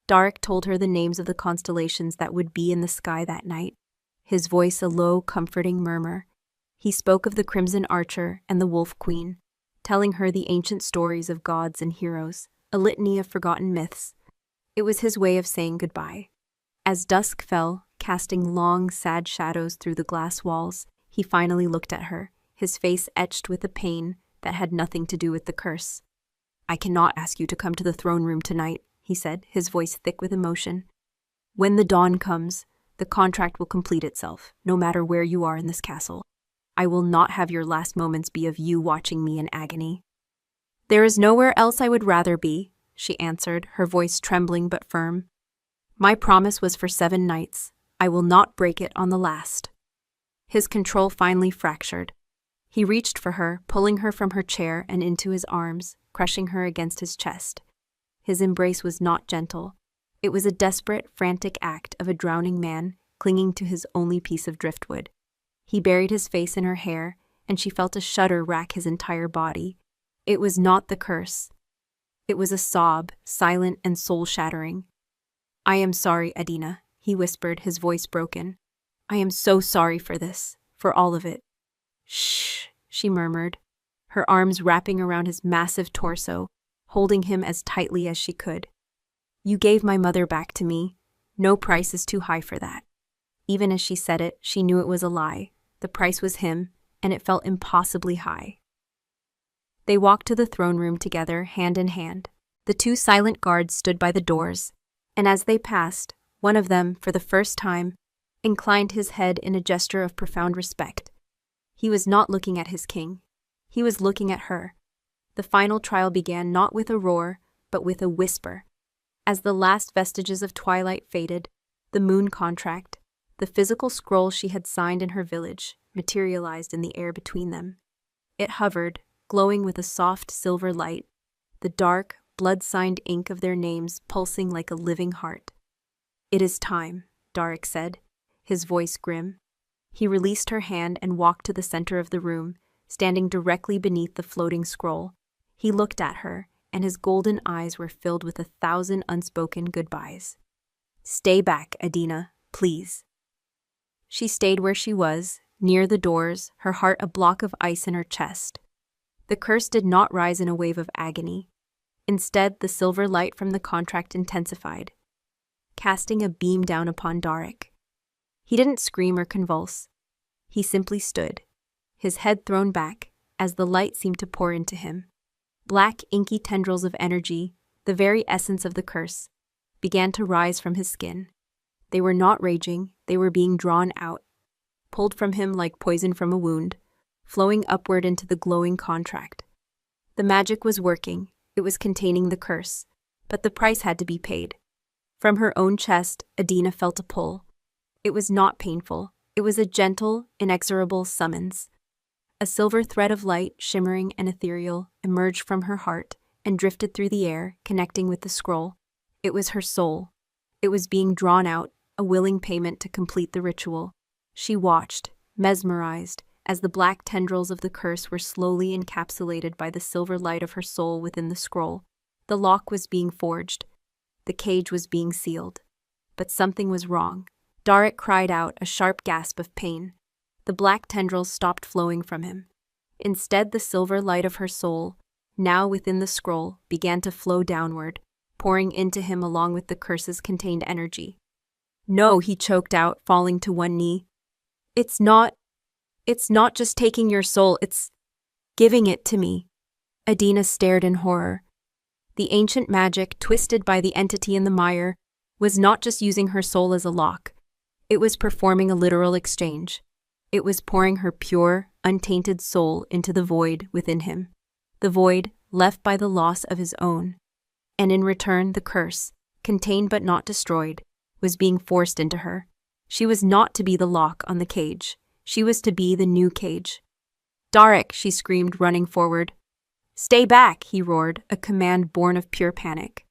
Darek told her the names of the constellations that would be in the sky that night, his voice a low, comforting murmur. He spoke of the Crimson Archer and the Wolf Queen, telling her the ancient stories of gods and heroes, a litany of forgotten myths. It was his way of saying goodbye. As dusk fell, casting long, sad shadows through the glass walls, he finally looked at her, his face etched with a pain that had nothing to do with the curse. "I cannot ask you to come to the throne room tonight," he said, his voice thick with emotion. "When the dawn comes, the contract will complete itself, no matter where you are in this castle. I will not have your last moments be of you watching me in agony." "There is nowhere else I would rather be," she answered, her voice trembling but firm. "My promise was for 7 nights. I will not break it on the last." His control finally fractured. He reached for her, pulling her from her chair and into his arms, crushing her against his chest. His embrace was not gentle. It was a desperate, frantic act of a drowning man clinging to his only piece of driftwood. He buried his face in her hair, and she felt a shudder rack his entire body. It was not the curse. It was a sob, silent and soul-shattering. "I am sorry, Adina," he whispered, his voice broken. "I am so sorry for this, for all of it." "Shh," she murmured, her arms wrapping around his massive torso, holding him as tightly as she could. "You gave my mother back to me. No price is too high for that." Even as she said it, she knew it was a lie. The price was him, and it felt impossibly high. They walked to the throne room together, hand in hand. The 2 silent guards stood by the doors, and as they passed, one of them, for the first time, inclined his head in a gesture of profound respect. He was not looking at his king. He was looking at her. The final trial began not with a roar, but with a whisper. As the last vestiges of twilight faded, the moon contract, the physical scroll she had signed in her village, materialized in the air between them. It hovered, glowing with a soft silver light, the dark, blood-signed ink of their names pulsing like a living heart. "It is time," Darek said, his voice grim. He released her hand and walked to the center of the room, standing directly beneath the floating scroll. He looked at her, and his golden eyes were filled with 1,000 unspoken goodbyes. "Stay back, Adina, please." She stayed where she was, near the doors, her heart a block of ice in her chest. The curse did not rise in a wave of agony. Instead, the silver light from the contract intensified, casting a beam down upon Darek. He didn't scream or convulse. He simply stood, his head thrown back, as the light seemed to pour into him. Black, inky tendrils of energy, the very essence of the curse, began to rise from his skin. They were not raging, they were being drawn out, pulled from him like poison from a wound, flowing upward into the glowing contract. The magic was working, it was containing the curse, but the price had to be paid. From her own chest, Adina felt a pull. It was not painful, it was a gentle, inexorable summons. A silver thread of light, shimmering and ethereal, emerged from her heart and drifted through the air, connecting with the scroll. It was her soul. It was being drawn out, a willing payment to complete the ritual. She watched, mesmerized, as the black tendrils of the curse were slowly encapsulated by the silver light of her soul within the scroll. The lock was being forged. The cage was being sealed. But something was wrong. Darek cried out, a sharp gasp of pain. The black tendrils stopped flowing from him. Instead, the silver light of her soul, now within the scroll, began to flow downward, pouring into him along with the curse's contained energy. "No," he choked out, falling to one knee. It's not just taking your soul, it's giving it to me." Adina stared in horror. The ancient magic, twisted by the entity in the mire, was not just using her soul as a lock. It was performing a literal exchange. It was pouring her pure, untainted soul into the void within him. The void left by the loss of his own. And in return, the curse, contained but not destroyed, was being forced into her. She was not to be the lock on the cage. She was to be the new cage. "Darek," she screamed, running forward. "Stay back," he roared, a command born of pure panic.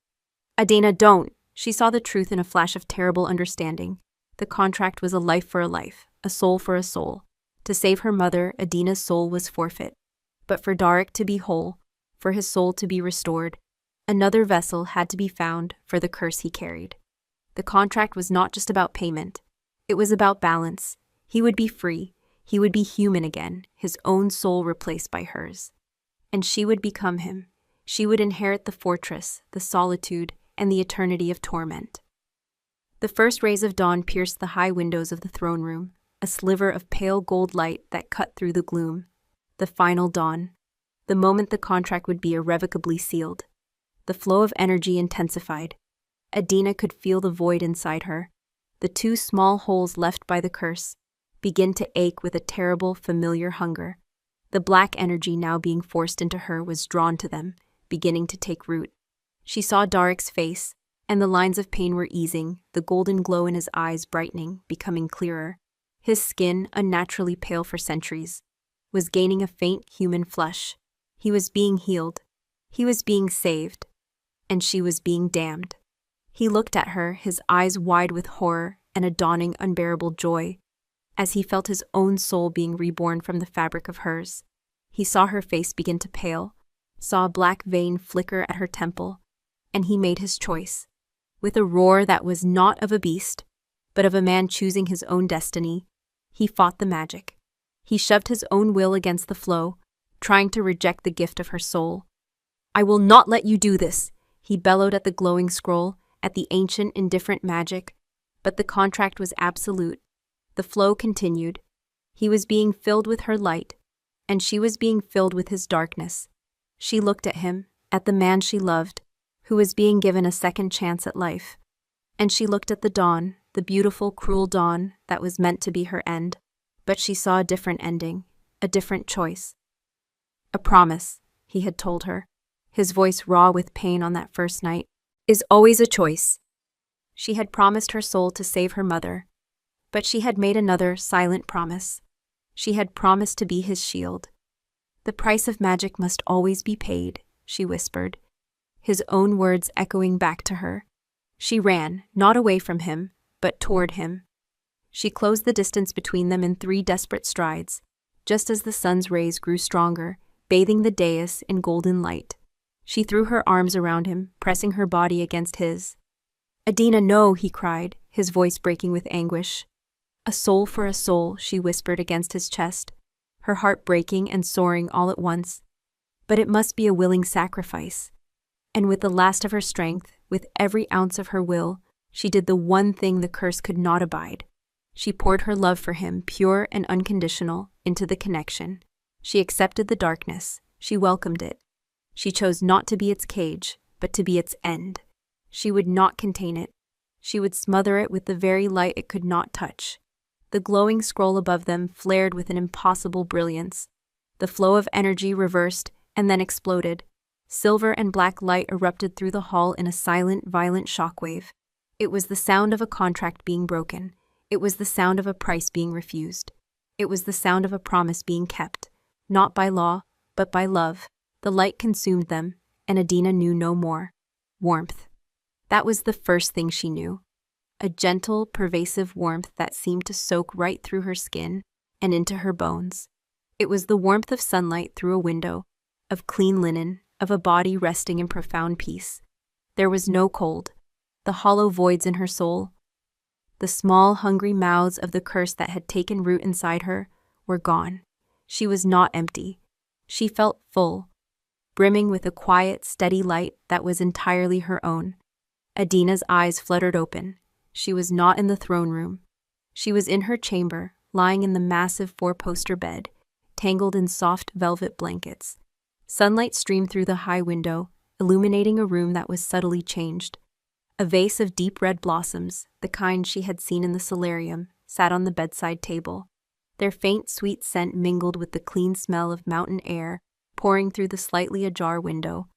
"Adina, don't." She saw the truth in a flash of terrible understanding. The contract was a life for a life, a soul for a soul. To save her mother, Adina's soul was forfeit. But for Darek to be whole, for his soul to be restored, another vessel had to be found for the curse he carried. The contract was not just about payment. It was about balance. He would be free. He would be human again, his own soul replaced by hers. And she would become him. She would inherit the fortress, the solitude, and the eternity of torment. The first rays of dawn pierced the high windows of the throne room, a sliver of pale gold light that cut through the gloom. The final dawn. The moment the contract would be irrevocably sealed. The flow of energy intensified. Adina could feel the void inside her. The two small holes left by the curse begin to ache with a terrible, familiar hunger. The black energy now being forced into her was drawn to them, beginning to take root. She saw Darek's face, and the lines of pain were easing, the golden glow in his eyes brightening, becoming clearer. His skin, unnaturally pale for centuries, was gaining a faint human flush. He was being healed. He was being saved. And she was being damned. He looked at her, his eyes wide with horror and a dawning unbearable joy, as he felt his own soul being reborn from the fabric of hers. He saw her face begin to pale, saw a black vein flicker at her temple, and he made his choice. With a roar that was not of a beast, but of a man choosing his own destiny, he fought the magic. He shoved his own will against the flow, trying to reject the gift of her soul. "I will not let you do this," he bellowed at the glowing scroll, at the ancient, indifferent magic. But the contract was absolute. The flow continued. He was being filled with her light, and she was being filled with his darkness. She looked at him, at the man she loved, who was being given a second chance at life. And she looked at the dawn, the beautiful, cruel dawn that was meant to be her end. But she saw a different ending, a different choice. "A promise," he had told her, his voice raw with pain on that first night, "is always a choice." She had promised her soul to save her mother, but she had made another silent promise. She had promised to be his shield. "The price of magic must always be paid," she whispered, his own words echoing back to her. She ran, not away from him, but toward him. She closed the distance between them in 3 desperate strides, just as the sun's rays grew stronger, bathing the dais in golden light. She threw her arms around him, pressing her body against his. "Adina, no," he cried, his voice breaking with anguish. "A soul for a soul," she whispered against his chest, her heart breaking and soaring all at once. "But it must be a willing sacrifice." And with the last of her strength, with every ounce of her will, she did the one thing the curse could not abide. She poured her love for him, pure and unconditional, into the connection. She accepted the darkness. She welcomed it. She chose not to be its cage, but to be its end. She would not contain it. She would smother it with the very light it could not touch. The glowing scroll above them flared with an impossible brilliance. The flow of energy reversed and then exploded. Silver and black light erupted through the hall in a silent, violent shockwave. It was the sound of a contract being broken. It was the sound of a price being refused. It was the sound of a promise being kept, not by law, but by love. The light consumed them, and Adina knew no more. Warmth. That was the first thing she knew. A gentle, pervasive warmth that seemed to soak right through her skin and into her bones. It was the warmth of sunlight through a window, of clean linen, of a body resting in profound peace. There was no cold. The hollow voids in her soul, the small, hungry mouths of the curse that had taken root inside her, were gone. She was not empty. She felt full, brimming with a quiet, steady light that was entirely her own. Adina's eyes fluttered open. She was not in the throne room. She was in her chamber, lying in the massive 4-poster bed, tangled in soft velvet blankets. Sunlight streamed through the high window, illuminating a room that was subtly changed. A vase of deep red blossoms, the kind she had seen in the solarium, sat on the bedside table. Their faint, sweet scent mingled with the clean smell of mountain air pouring through the slightly ajar window.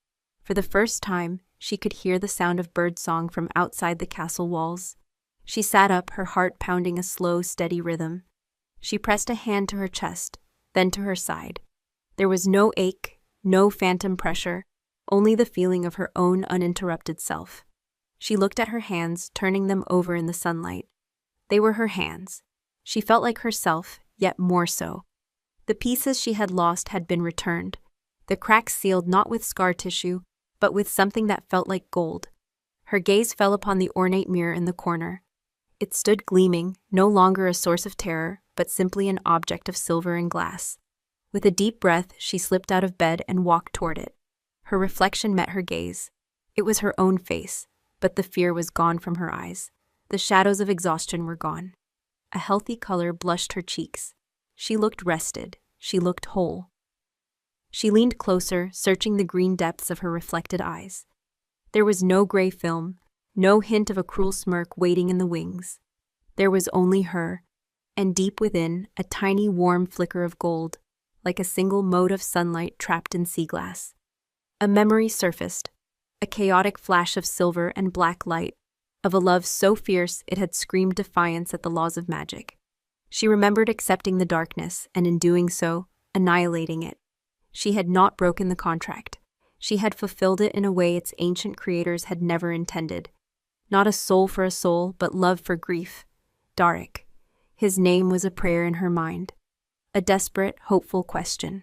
For the first time, She could hear the sound of birdsong from outside the castle walls. She sat up, her heart pounding a slow, steady rhythm. She pressed a hand to her chest, then to her side. There was no ache, no phantom pressure, only the feeling of her own uninterrupted self. She looked at her hands, turning them over in the sunlight. They were her hands. She felt like herself, yet more so. The pieces she had lost had been returned, the cracks sealed not with scar tissue, but with something that felt like gold. Her gaze fell upon the ornate mirror in the corner. It stood gleaming, no longer a source of terror, but simply an object of silver and glass. With a deep breath, she slipped out of bed and walked toward it. Her reflection met her gaze. It was her own face, but the fear was gone from her eyes. The shadows of exhaustion were gone. A healthy color blushed her cheeks. She looked rested. She looked whole. She leaned closer, searching the green depths of her reflected eyes. There was no gray film, no hint of a cruel smirk waiting in the wings. There was only her, and deep within, a tiny warm flicker of gold, like a single mote of sunlight trapped in sea glass. A memory surfaced, a chaotic flash of silver and black light, of a love so fierce it had screamed defiance at the laws of magic. She remembered accepting the darkness, and in doing so, annihilating it. She had not broken the contract. She had fulfilled it in a way its ancient creators had never intended. Not a soul for a soul, but love for grief. Darek. His name was a prayer in her mind. A desperate, hopeful question.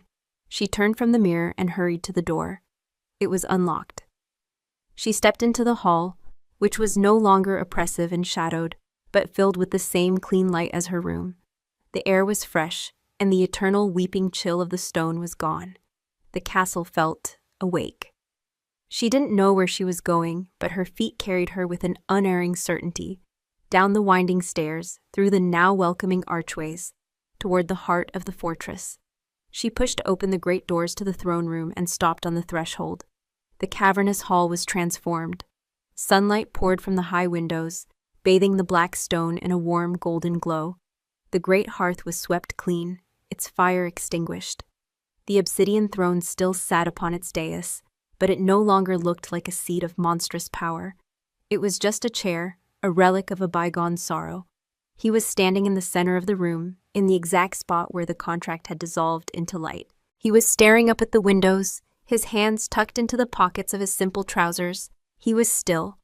She turned from the mirror and hurried to the door. It was unlocked. She stepped into the hall, which was no longer oppressive and shadowed, but filled with the same clean light as her room. The air was fresh, and the eternal weeping chill of the stone was gone. The castle felt awake. She didn't know where she was going, but her feet carried her with an unerring certainty, down the winding stairs, through the now welcoming archways, toward the heart of the fortress. She pushed open the great doors to the throne room and stopped on the threshold. The cavernous hall was transformed. Sunlight poured from the high windows, bathing the black stone in a warm golden glow. The great hearth was swept clean, its fire extinguished. The obsidian throne still sat upon its dais, but it no longer looked like a seat of monstrous power. It was just a chair, a relic of a bygone sorrow. He was standing in the center of the room, in the exact spot where the contract had dissolved into light. He was staring up at the windows, his hands tucked into the pockets of his simple trousers. He was still,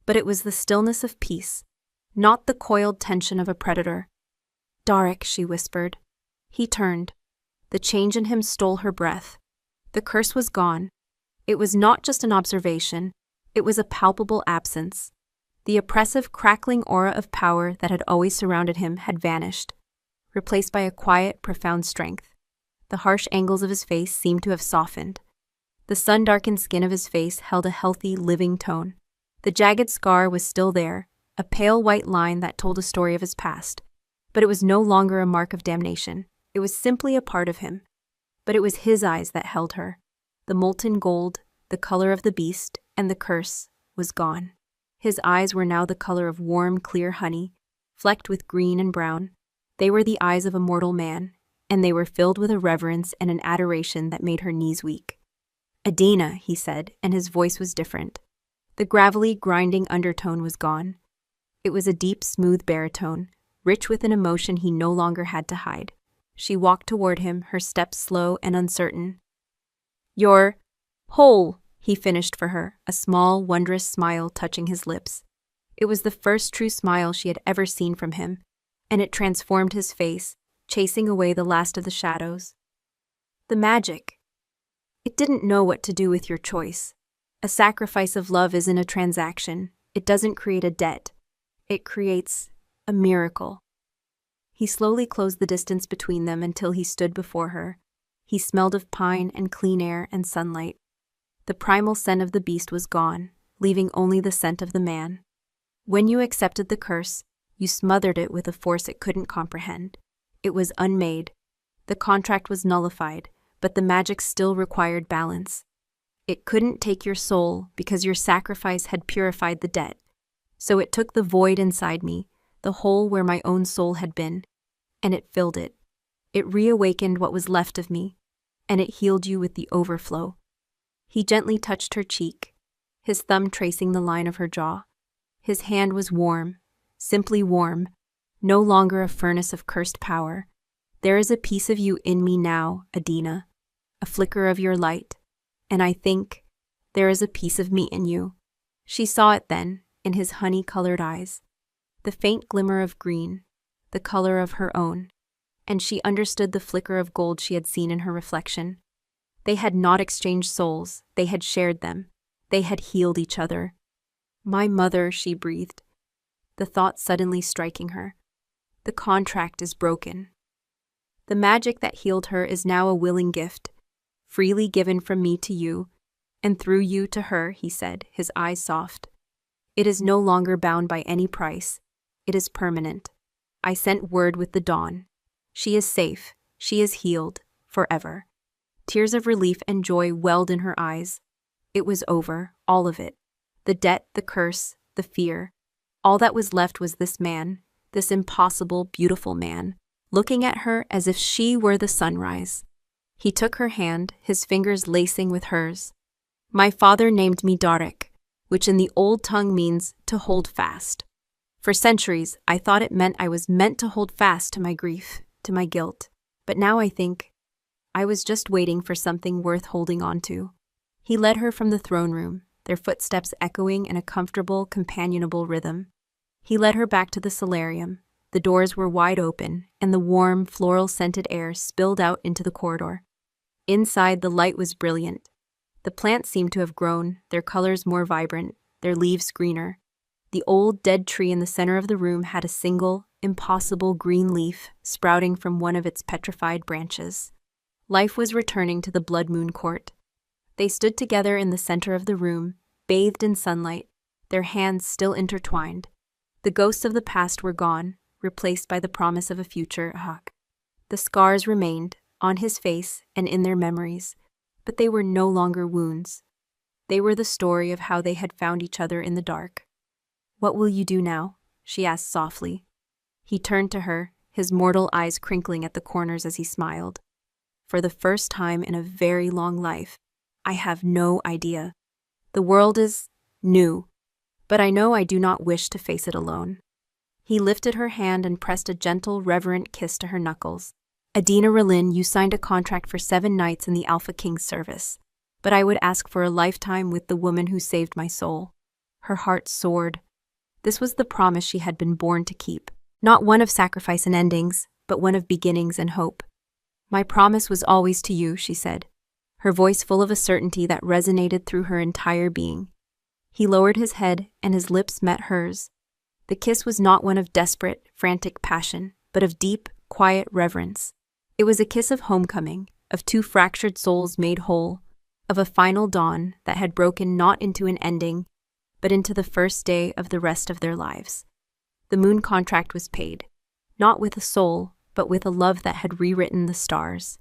but it was the stillness of peace, not the coiled tension of a predator. "Darek," she whispered. He turned. The change in him stole her breath. The curse was gone. It was not just an observation, it was a palpable absence. The oppressive, crackling aura of power that had always surrounded him had vanished, replaced by a quiet, profound strength. The harsh angles of his face seemed to have softened. The sun-darkened skin of his face held a healthy, living tone. The jagged scar was still there, a pale white line that told a story of his past. But it was no longer a mark of damnation. It was simply a part of him. But it was his eyes that held her. The molten gold, the color of the beast, and the curse was gone. His eyes were now the color of warm, clear honey, flecked with green and brown. They were the eyes of a mortal man, and they were filled with a reverence and an adoration that made her knees weak. "Adina," he said, and his voice was different. The gravelly, grinding undertone was gone. It was a deep, smooth baritone, rich with an emotion he no longer had to hide. She walked toward him, her steps slow and uncertain. "You're whole," he finished for her, a small, wondrous smile touching his lips. It was the first true smile she had ever seen from him, and it transformed his face, chasing away the last of the shadows. "The magic. It didn't know what to do with your choice. A sacrifice of love isn't a transaction. It doesn't create a debt. It creates a miracle." He slowly closed the distance between them until he stood before her. He smelled of pine and clean air and sunlight. The primal scent of the beast was gone, leaving only the scent of the man. When you accepted the curse, you smothered it with a force it couldn't comprehend. It was unmade. The contract was nullified, but the magic still required balance. It couldn't take your soul because your sacrifice had purified the debt. So it took the void inside me, the hole where my own soul had been, and it filled it. It reawakened what was left of me, and it healed you with the overflow. He gently touched her cheek. his thumb tracing the line of her jaw. His hand was warm, simply warm, no longer a furnace of cursed power. There is a piece of you in me now, Adina, a flicker of your light, and I think there is a piece of me in you. She saw it then, in his honey-colored eyes, the faint glimmer of green, the color of her own, and she understood the flicker of gold she had seen in her reflection. They had not exchanged souls, they had shared them. They had healed each other. My mother, she breathed, the thought suddenly striking her. The contract is broken. The magic that healed her is now a willing gift, freely given from me to you, and through you to her, he said, his eyes soft. It is no longer bound by any price. It is permanent. I sent word with the dawn. She is safe. She is healed. Forever. Tears of relief and joy welled in her eyes. It was over, all of it. The debt, the curse, the fear. All that was left was this man, this impossible, beautiful man, looking at her as if she were the sunrise. He took her hand, his fingers lacing with hers. My father named me Darek, which in the old tongue means to hold fast. For centuries, I thought it meant I was meant to hold fast to my grief, to my guilt. But now I think I was just waiting for something worth holding on to. He led her from the throne room, their footsteps echoing in a comfortable, companionable rhythm. He led her back to the solarium. The doors were wide open, and the warm, floral-scented air spilled out into the corridor. Inside, the light was brilliant. The plants seemed to have grown, their colors more vibrant, their leaves greener. The old, dead tree in the center of the room had a single, impossible green leaf sprouting from one of its petrified branches. Life was returning to the Blood Moon Court. They stood together in the center of the room, bathed in sunlight, their hands still intertwined. The ghosts of the past were gone, replaced by the promise of a future. The scars remained, on his face and in their memories, but they were no longer wounds. They were the story of how they had found each other in the dark. What will you do now? She asked softly. He turned to her, his mortal eyes crinkling at the corners as he smiled. For the first time in a very long life, I have no idea. The world is new, but I know I do not wish to face it alone. He lifted her hand and pressed a gentle, reverent kiss to her knuckles. Adina Ralin, you signed a contract for 7 nights in the Alpha King's service, but I would ask for a lifetime with the woman who saved my soul. Her heart soared. This was the promise she had been born to keep, not one of sacrifice and endings, but one of beginnings and hope. My promise was always to you, she said, her voice full of a certainty that resonated through her entire being. He lowered his head, and his lips met hers. The kiss was not one of desperate, frantic passion, but of deep, quiet reverence. It was a kiss of homecoming, of 2 fractured souls made whole, of a final dawn that had broken not into an ending, but into the first day of the rest of their lives. The moon contract was paid, not with a soul, but with a love that had rewritten the stars.